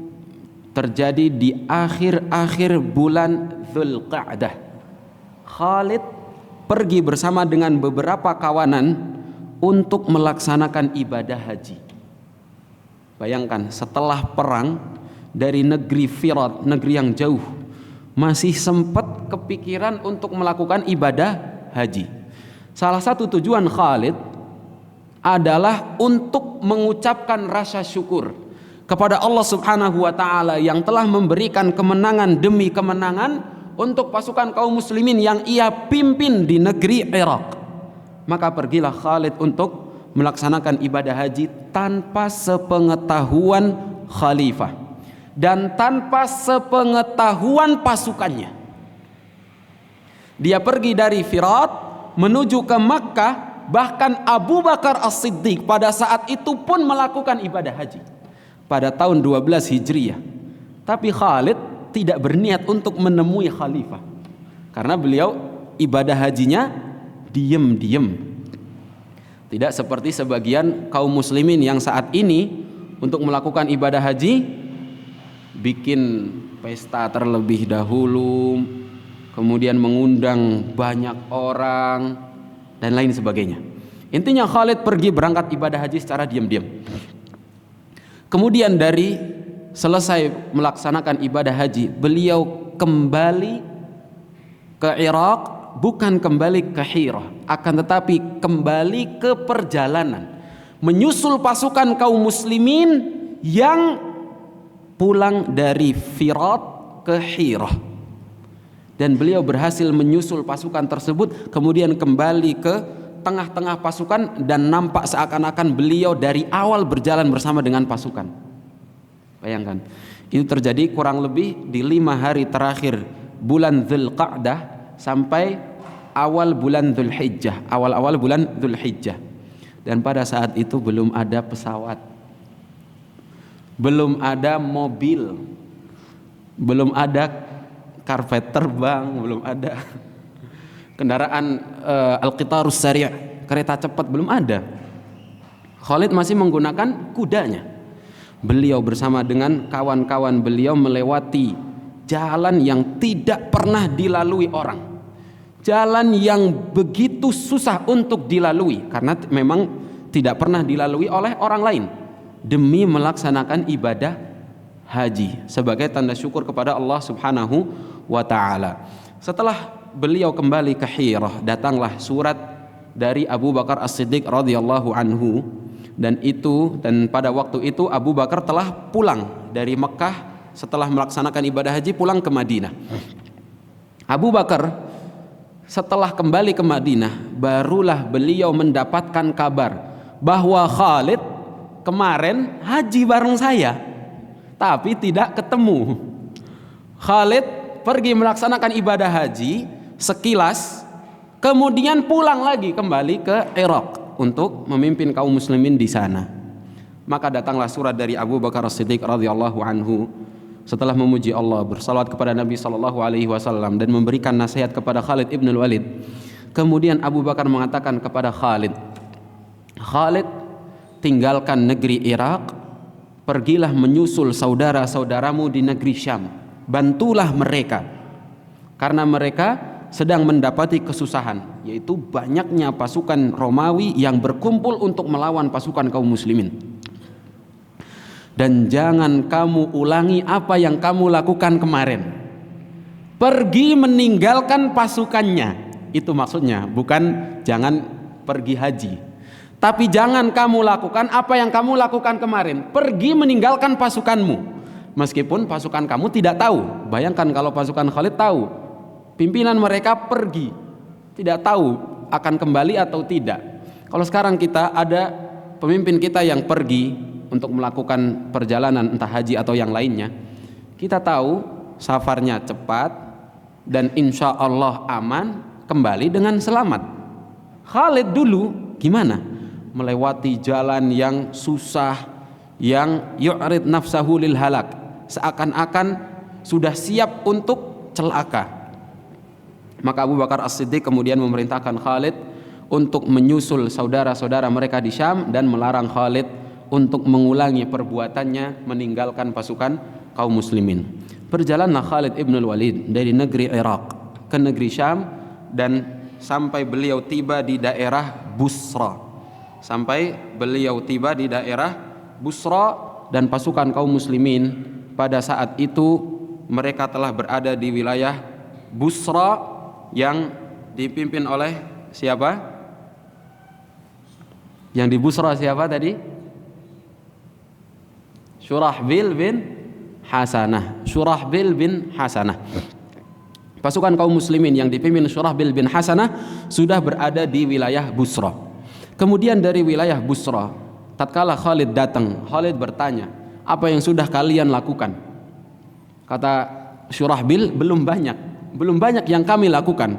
terjadi di akhir-akhir bulan Dzulqa'dah. Khalid pergi bersama dengan beberapa kawanan untuk melaksanakan ibadah haji. Bayangkan, setelah perang dari negeri Firat, negeri yang jauh, masih sempat kepikiran untuk melakukan ibadah haji. Salah satu tujuan Khalid adalah untuk mengucapkan rasa syukur kepada Allah Subhanahu wa taala yang telah memberikan kemenangan demi kemenangan untuk pasukan kaum muslimin yang ia pimpin di negeri Irak. Maka pergilah Khalid untuk melaksanakan ibadah haji tanpa sepengetahuan khalifah dan tanpa sepengetahuan pasukannya. Dia pergi dari Firat menuju ke Makkah, bahkan Abu Bakar As-Siddiq pada saat itu pun melakukan ibadah haji pada tahun 12 Hijriah. Tapi Khalid tidak berniat untuk menemui khalifah karena beliau ibadah hajinya diam-diam. Tidak seperti sebagian kaum muslimin yang saat ini untuk melakukan ibadah haji bikin pesta terlebih dahulu, kemudian mengundang banyak orang dan lain sebagainya. Intinya Khalid pergi berangkat ibadah haji secara diam-diam. Kemudian dari selesai melaksanakan ibadah haji, beliau kembali ke Irak, bukan kembali ke Hirah, akan tetapi kembali ke perjalanan menyusul pasukan kaum muslimin yang pulang dari Firat ke Hirah. Dan beliau berhasil menyusul pasukan tersebut, kemudian kembali ke tengah-tengah pasukan dan nampak seakan-akan beliau dari awal berjalan bersama dengan pasukan. Bayangkan, itu terjadi kurang lebih di 5 hari terakhir bulan Dzulqa'dah sampai awal bulan Dzulhijjah, awal-awal bulan Dzulhijjah. Dan pada saat itu belum ada pesawat, belum ada mobil, belum ada karpet terbang, belum ada kendaraan al-qitarus sari', kereta cepat, belum ada. Khalid masih menggunakan kudanya. Beliau bersama dengan kawan-kawan beliau melewati jalan yang tidak pernah dilalui orang, jalan yang begitu susah untuk dilalui karena memang tidak pernah dilalui oleh orang lain, demi melaksanakan ibadah haji sebagai tanda syukur kepada Allah Subhanahu wa taala. Setelah beliau kembali ke Hirah, datanglah surat dari Abu Bakar As-Siddiq radhiyallahu anhu, dan pada waktu itu Abu Bakar telah pulang dari Mekah setelah melaksanakan ibadah haji, pulang ke Madinah. Abu Bakar setelah kembali ke Madinah, barulah beliau mendapatkan kabar bahwa Khalid kemarin haji bareng saya, tapi tidak ketemu. Khalid pergi melaksanakan ibadah haji sekilas, kemudian pulang lagi kembali ke Irak untuk memimpin kaum muslimin di sana. Maka datanglah surat dari Abu Bakar As-Siddiq radhiyallahu anhu setelah memuji Allah, bersalawat kepada Nabi sallallahu alaihi wasallam dan memberikan nasihat kepada Khalid ibn Walid. Kemudian Abu Bakar mengatakan kepada Khalid, Khalid, tinggalkan negeri Irak, pergilah menyusul saudara-saudaramu di negeri Syam, bantulah mereka karena mereka sedang mendapati kesusahan, yaitu banyaknya pasukan Romawi yang berkumpul untuk melawan pasukan kaum muslimin. Dan jangan kamu ulangi apa yang kamu lakukan kemarin, pergi meninggalkan pasukannya. Itu maksudnya, bukan jangan pergi haji, tapi jangan kamu lakukan apa yang kamu lakukan kemarin, pergi meninggalkan pasukanmu. Meskipun pasukan kamu tidak tahu. Bayangkan kalau pasukan Khalid tahu, pimpinan mereka pergi, tidak tahu akan kembali atau tidak. Kalau sekarang kita ada pemimpin kita yang pergi untuk melakukan perjalanan entah haji atau yang lainnya, kita tahu safarnya cepat dan insya Allah aman, kembali dengan selamat. Khalid dulu gimana? Melewati jalan yang susah, yang yu'rid nafsahu lil halak, seakan-akan sudah siap untuk celaka. Maka Abu Bakar As-Siddiq kemudian memerintahkan Khalid untuk menyusul saudara-saudara mereka di Syam dan melarang Khalid untuk mengulangi perbuatannya meninggalkan pasukan kaum muslimin. Berjalanlah Khalid ibn Walid dari negeri Irak ke negeri Syam dan sampai beliau tiba di daerah Busra. Dan pasukan kaum muslimin pada saat itu mereka telah berada di wilayah Busra yang dipimpin oleh siapa? Yang di Busra siapa tadi? Syurahbil bin Hasanah. Pasukan kaum muslimin yang dipimpin Syurahbil bin Hasanah sudah berada di wilayah Busra. Kemudian dari wilayah Busra, tatkala Khalid datang, Khalid bertanya, apa yang sudah kalian lakukan? Kata Syurahbil, belum banyak yang kami lakukan.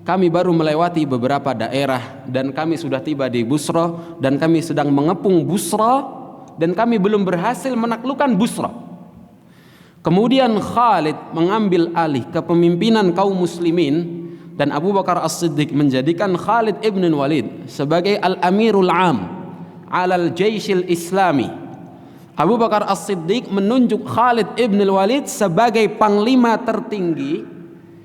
Kami baru melewati beberapa daerah dan kami sudah tiba di Busra dan kami sedang mengepung Busra dan kami belum berhasil menaklukkan Busra. Kemudian Khalid mengambil alih kepemimpinan kaum muslimin dan Abu Bakar As-Siddiq menjadikan Khalid ibn Walid sebagai al-amirul am alal jayshil islami. Abu Bakar As-Siddiq menunjuk Khalid ibn Walid sebagai panglima tertinggi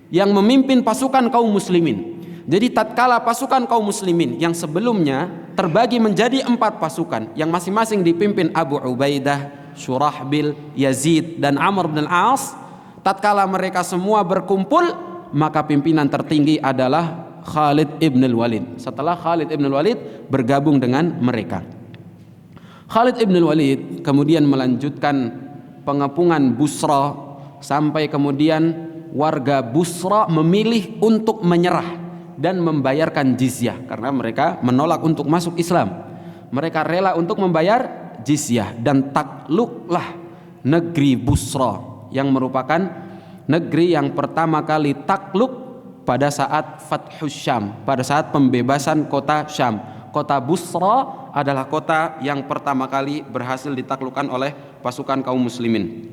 yang memimpin pasukan kaum muslimin. Jadi tatkala pasukan kaum muslimin yang sebelumnya terbagi menjadi 4 pasukan yang masing-masing dipimpin Abu Ubaidah, Syurahbil, Yazid dan Amr bin Al-As, tatkala mereka semua berkumpul, maka pimpinan tertinggi adalah Khalid ibn Walid. Setelah Khalid ibn Walid bergabung dengan mereka, Khalid ibn Walid kemudian melanjutkan pengepungan Busra sampai kemudian warga Busra memilih untuk menyerah dan membayarkan jizyah karena mereka menolak untuk masuk Islam. Mereka rela untuk membayar jizyah dan takluklah negeri Busra yang merupakan negeri yang pertama kali takluk pada saat Fathus Syam, pada saat pembebasan kota Syam. Kota Busra adalah kota yang pertama kali berhasil ditaklukkan oleh pasukan kaum muslimin.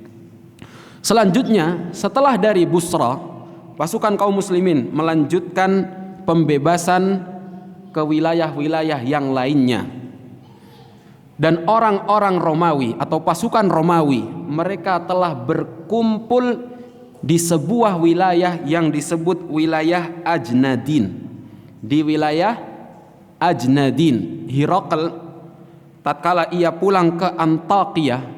Selanjutnya setelah dari Busra, pasukan kaum muslimin melanjutkan pembebasan ke wilayah-wilayah yang lainnya. Dan orang-orang Romawi atau pasukan Romawi, mereka telah berkumpul di sebuah wilayah yang disebut wilayah Ajnadin. Di wilayah Ajnadin, Hirakl tatkala ia pulang ke Antakya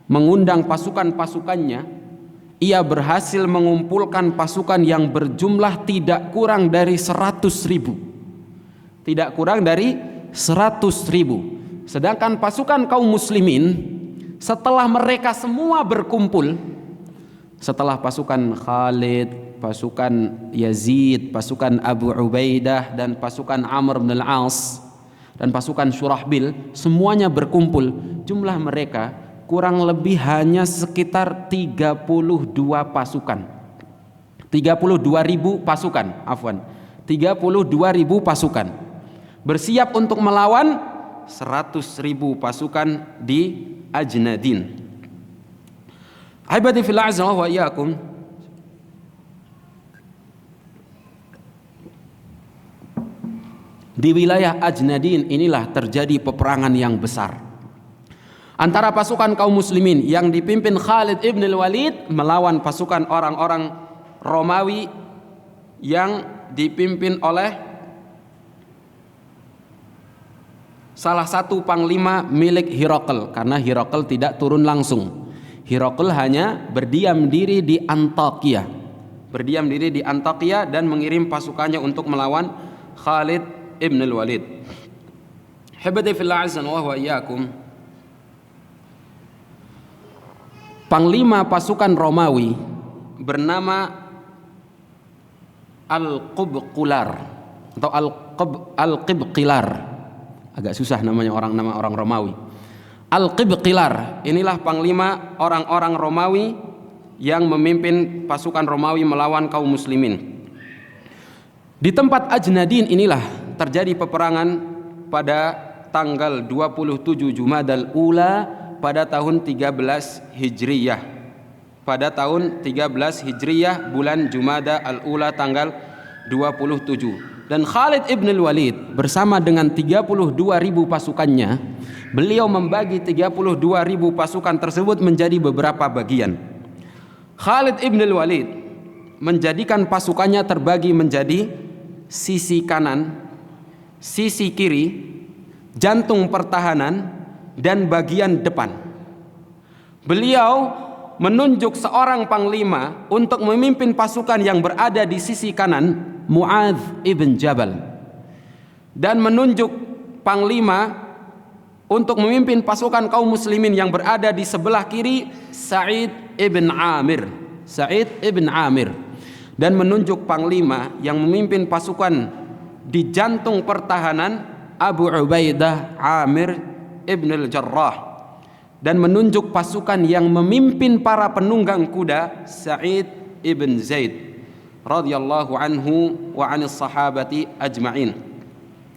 mengundang pasukan-pasukannya, ia berhasil mengumpulkan pasukan yang berjumlah tidak kurang dari 100.000. Tidak kurang dari 100.000. Sedangkan pasukan kaum muslimin setelah mereka semua berkumpul, setelah pasukan Khalid, pasukan Yazid, pasukan Abu Ubaidah, dan pasukan Amr bin Al-As, dan pasukan Syurahbil, semuanya berkumpul. Jumlah mereka kurang lebih hanya sekitar 32 pasukan. 32.000 pasukan, afwan. 32.000 pasukan. Bersiap untuk melawan 100.000 pasukan di Ajnadin. Ibadi fillah azza wa iyyakum. Di wilayah Ajnadin inilah terjadi peperangan yang besar antara pasukan kaum muslimin yang dipimpin Khalid ibn al-Walid melawan pasukan orang-orang Romawi yang dipimpin oleh salah satu panglima milik Herakl, karena Herakl tidak turun langsung. Herakl hanya berdiam diri di Antakya, dan mengirim pasukannya untuk melawan Khalid ibn al-Walid. Hibadi fillah azza wa iyyakum. Panglima pasukan Romawi bernama Al-Qubqilar atau Al-Qibqilar. Agak susah nama orang Romawi. Al-Qibqilar inilah panglima orang-orang Romawi yang memimpin pasukan Romawi melawan kaum muslimin. Di tempat Ajnadin inilah terjadi peperangan pada tanggal 27 Jumadal Ula pada tahun 13 Hijriyah. Pada tahun 13 Hijriyah bulan Jumada al-Ula tanggal 27. Dan Khalid ibn al-Walid bersama dengan 32.000 pasukannya, beliau membagi 32.000 pasukan tersebut menjadi beberapa bagian. Khalid ibn al-Walid menjadikan pasukannya terbagi menjadi sisi kanan, sisi kiri, jantung pertahanan, dan bagian depan. Beliau menunjuk seorang panglima untuk memimpin pasukan yang berada di sisi kanan, Mu'adz ibn Jabal, dan menunjuk panglima untuk memimpin pasukan kaum muslimin yang berada di sebelah kiri, Sa'id ibn Amir, dan menunjuk panglima yang memimpin pasukan di jantung pertahanan, Abu Ubaidah Amir ibn al-Jarrah, dan menunjuk pasukan yang memimpin para penunggang kuda, Sa'id ibn Zaid radhiyallahu anhu wa 'anis sahabati ajma'in.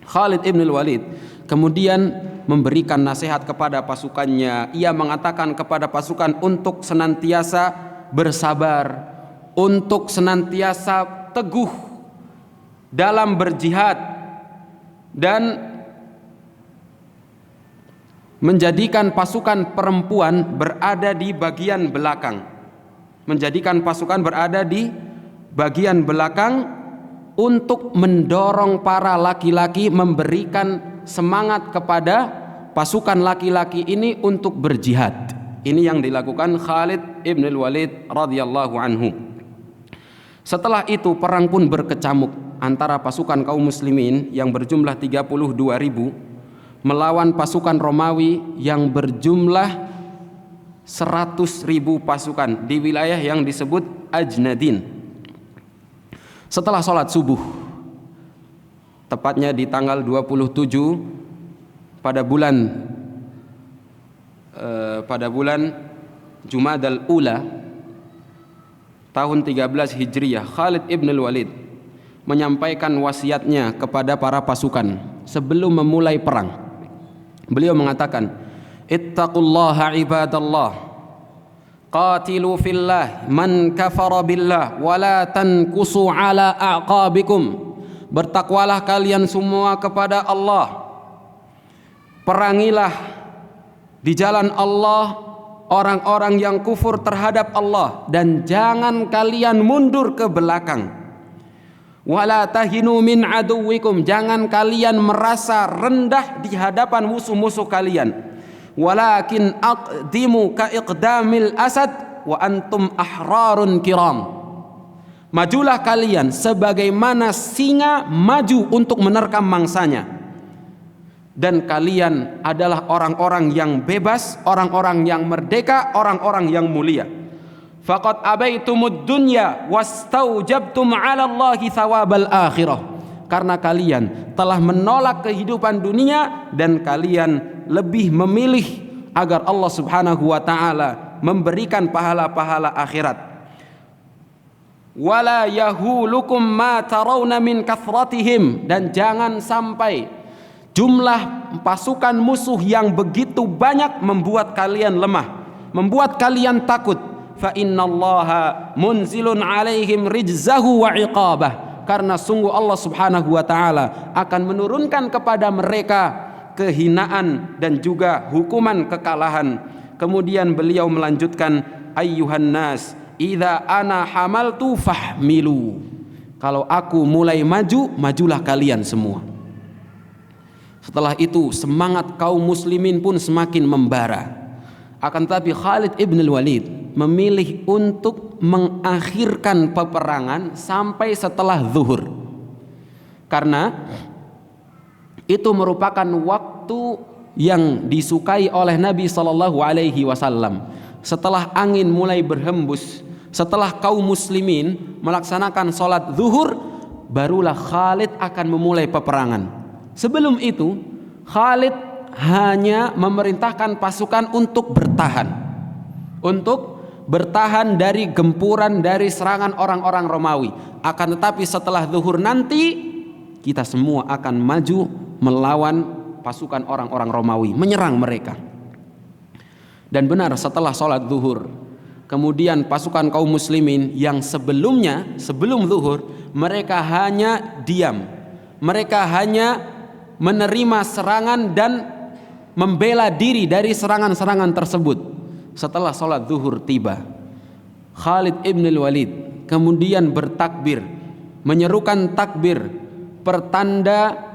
Khalid ibn al-Walid kemudian memberikan nasihat kepada pasukannya. Ia mengatakan kepada pasukan untuk senantiasa bersabar, untuk senantiasa teguh dalam berjihad, dan menjadikan pasukan perempuan berada di bagian belakang, untuk mendorong para laki-laki, memberikan semangat kepada pasukan laki-laki ini untuk berjihad. Ini yang dilakukan Khalid ibn al-Walid radhiyallahu anhu. Setelah itu perang pun berkecamuk antara pasukan kaum muslimin yang berjumlah 32.000 melawan pasukan Romawi yang berjumlah 100.000 pasukan di wilayah yang disebut Ajnadin. Setelah sholat subuh, tepatnya di tanggal 27 pada bulan Jumadal Ula tahun 13 Hijriyah, Khalid ibn al-Walid menyampaikan wasiatnya kepada para pasukan sebelum memulai perang. Beliau mengatakan, ittaqullaha ibadallah, qatilu fillah man kafara billah wa la tankusu ala a'qabikum. Bertakwalah kalian semua kepada Allah, perangilah di jalan Allah orang-orang yang kufur terhadap Allah, dan jangan kalian mundur ke belakang. Wala tahinu min aduwikum, jangan kalian merasa rendah di hadapan musuh-musuh kalian. Walakin aqdimu ka iqdamil asad wa antum ahrarun kiram. Majulah kalian sebagaimana singa maju untuk menerkam mangsanya, dan kalian adalah orang-orang yang bebas, orang-orang yang merdeka, orang-orang yang mulia. faqad abaitumud dunya wastaujabtum 'ala Allahi thawabal akhirah. Karena kalian telah menolak kehidupan dunia dan kalian lebih memilih agar Allah Subhanahu wa taala memberikan pahala-pahala akhirat. Wala yahulukum ma tarawna min kathratihim, dan jangan sampai jumlah pasukan musuh yang begitu banyak membuat kalian lemah, membuat kalian takut. Fa innallaha munzilun alaihim rijzahu wa iqabah, karena sungguh Allah Subhanahu wa taala akan menurunkan kepada mereka kehinaan dan juga hukuman kekalahan. Kemudian beliau melanjutkan, ayyuhan nas idza ana hamaltu fahmilu. Kalau aku mulai maju, majulah kalian semua. Setelah itu semangat kaum muslimin pun semakin membara. Akan tetapi Khalid ibn al-Walid memilih untuk mengakhirkan peperangan sampai setelah zuhur, karena itu merupakan waktu yang disukai oleh Nabi Shallallahu Alaihi Wasallam. Setelah angin mulai berhembus, setelah kaum muslimin melaksanakan sholat zuhur, barulah Khalid akan memulai peperangan. Sebelum itu Khalid hanya memerintahkan pasukan untuk bertahan dari gempuran, dari serangan orang-orang Romawi. Akan tetapi setelah zuhur nanti kita semua akan maju melawan pasukan orang-orang Romawi, menyerang mereka. Dan benar, setelah sholat zuhur, kemudian pasukan kaum muslimin yang sebelum zuhur mereka hanya diam, mereka hanya menerima serangan dan membela diri dari serangan-serangan tersebut. Setelah sholat zuhur tiba, Khalid ibn al-Walid kemudian bertakbir, menyerukan takbir, pertanda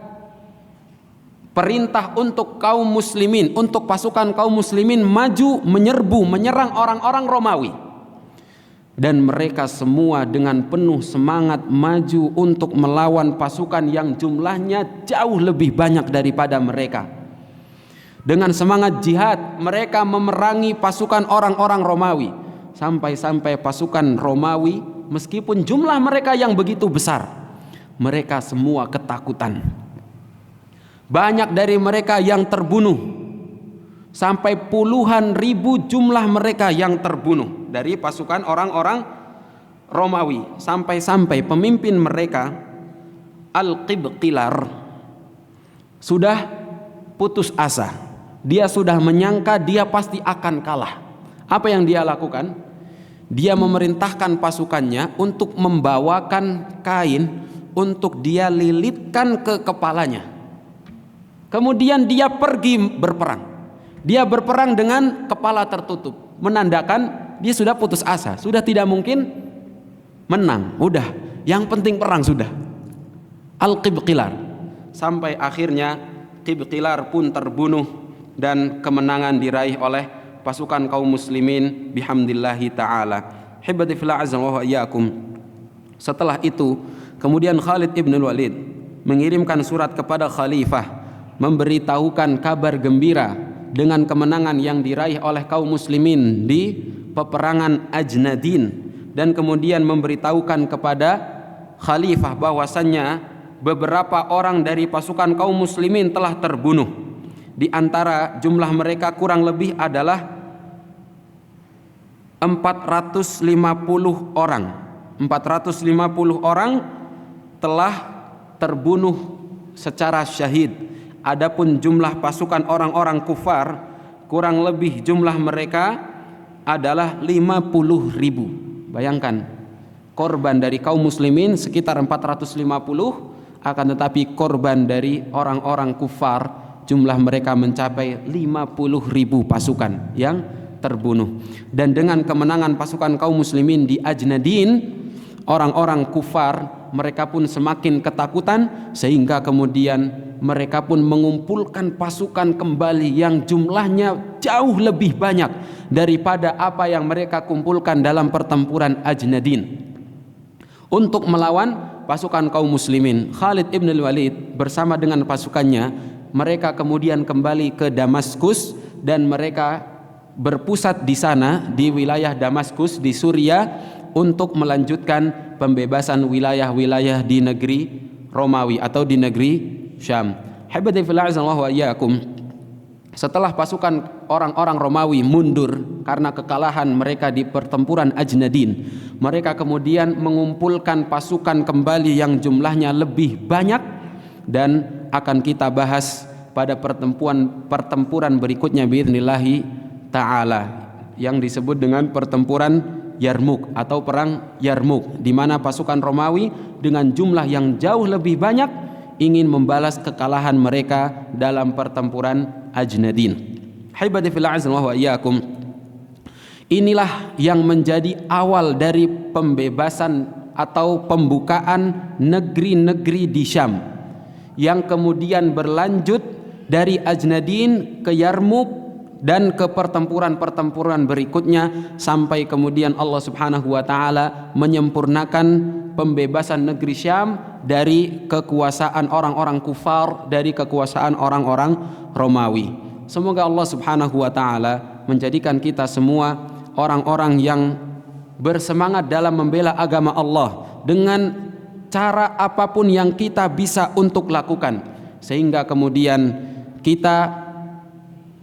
perintah untuk kaum muslimin, untuk pasukan kaum muslimin maju menyerang orang-orang Romawi. Dan mereka semua dengan penuh semangat maju untuk melawan pasukan yang jumlahnya jauh lebih banyak daripada mereka. Dengan semangat jihad mereka memerangi pasukan orang-orang Romawi, sampai-sampai pasukan Romawi meskipun jumlah mereka yang begitu besar, mereka semua ketakutan. Banyak dari mereka yang terbunuh, sampai puluhan ribu jumlah mereka yang terbunuh dari pasukan orang-orang Romawi. Sampai-sampai pemimpin mereka Al-Qibtilar sudah putus asa. Dia sudah menyangka dia pasti akan kalah. Apa yang dia lakukan? Dia memerintahkan pasukannya untuk membawakan kain untuk dia lilitkan ke kepalanya. Kemudian dia pergi berperang. Dia berperang dengan kepala tertutup, menandakan dia sudah putus asa, sudah tidak mungkin menang. Udah, yang penting perang sudah. Al-Qibtilar. Sampai akhirnya Qibtilar pun terbunuh dan kemenangan diraih oleh pasukan kaum muslimin bihamdillahi ta'ala. Hibati fillah azza wa iyyakum. Setelah itu kemudian Khalid ibn al-Walid mengirimkan surat kepada khalifah, memberitahukan kabar gembira dengan kemenangan yang diraih oleh kaum muslimin di peperangan Ajnadin, dan kemudian memberitahukan kepada khalifah bahwasannya beberapa orang dari pasukan kaum muslimin telah terbunuh. Di antara jumlah mereka kurang lebih adalah 450 orang. 450 orang telah terbunuh secara syahid. Adapun jumlah pasukan orang-orang kufar, kurang lebih jumlah mereka adalah 50.000. Bayangkan, korban dari kaum muslimin sekitar 450, akan tetapi korban dari orang-orang kufar jumlah mereka mencapai 50.000 pasukan yang terbunuh. Dan dengan kemenangan pasukan kaum muslimin di Ajnadin, orang-orang kufar mereka pun semakin ketakutan, sehingga kemudian mereka pun mengumpulkan pasukan kembali yang jumlahnya jauh lebih banyak daripada apa yang mereka kumpulkan dalam pertempuran Ajnadin untuk melawan pasukan kaum muslimin. Khalid ibn al-Walid bersama dengan pasukannya, mereka kemudian kembali ke Damaskus dan mereka berpusat di sana di wilayah Damaskus di Suriah untuk melanjutkan pembebasan wilayah-wilayah di negeri Romawi atau di negeri Syam. Habibati fillah azallahu wa iyyakum. Setelah pasukan orang-orang Romawi mundur karena kekalahan mereka di pertempuran Ajnadin, mereka kemudian mengumpulkan pasukan kembali yang jumlahnya lebih banyak, dan akan kita bahas pada pertempuran berikutnya biidznillah ta'ala yang disebut dengan pertempuran Yarmuk atau perang Yarmuk, di mana pasukan Romawi dengan jumlah yang jauh lebih banyak ingin membalas kekalahan mereka dalam pertempuran Ajnadin. Haibati fillah azza wa iyyakum. Inilah yang menjadi awal dari pembebasan atau pembukaan negeri-negeri di Syam, yang kemudian berlanjut dari Ajnadin ke Yarmuk dan ke pertempuran-pertempuran berikutnya, sampai kemudian Allah Subhanahu wa taala menyempurnakan pembebasan negeri Syam dari kekuasaan orang-orang kufar, dari kekuasaan orang-orang Romawi. Semoga Allah Subhanahu wa taala menjadikan kita semua orang-orang yang bersemangat dalam membela agama Allah dengan cara apapun yang kita bisa untuk lakukan, sehingga kemudian kita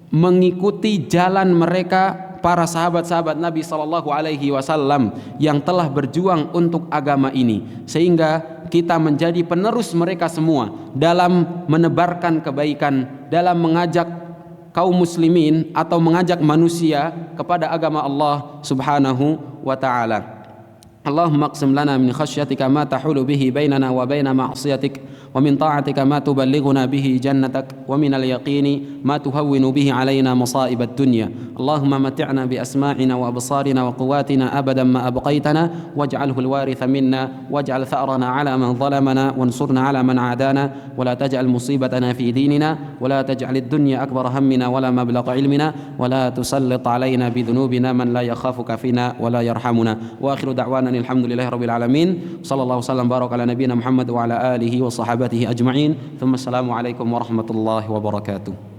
mengikuti jalan mereka, para sahabat-sahabat Nabi sallallahu alaihi wasallam yang telah berjuang untuk agama ini, sehingga kita menjadi penerus mereka semua dalam menebarkan kebaikan, dalam mengajak kaum muslimin atau mengajak manusia kepada agama Allah Subhanahu wa taala. Allahumma aqsim lana min khasyatika ma tahulu bihi bainana wa baina ma'siyatik, wa min ta'atika ma tuballighuna bihi jannatak, wa min al-yaqini ma tuhawwinu bihi alaina masa'ib ad-dunya. Allahumma mati'na bi asma'ina wa absarina wa quwwatina abadan ma abqaitana, waj'alhu al-waritha minna, waj'al tha'rana 'ala man zalamana, wansurna 'ala man 'adana, wa la taj'al musibatana fi dinina, wa la taj'al ad-dunya akbar hammina wa la mablagha 'ilmina, wa la tusallit 'alaina bi dhunubina man la yakhafuka fina wa la yarhamuna. Wa akhiru da'wana alhamdulillahi rabbil alamin. Sallallahu wasallam baraka ala nabiyyina Muhammad wa ala alihi wa sahbihi ajma'in. Thumma assalamu alaikum warahmatullahi wabarakatuh.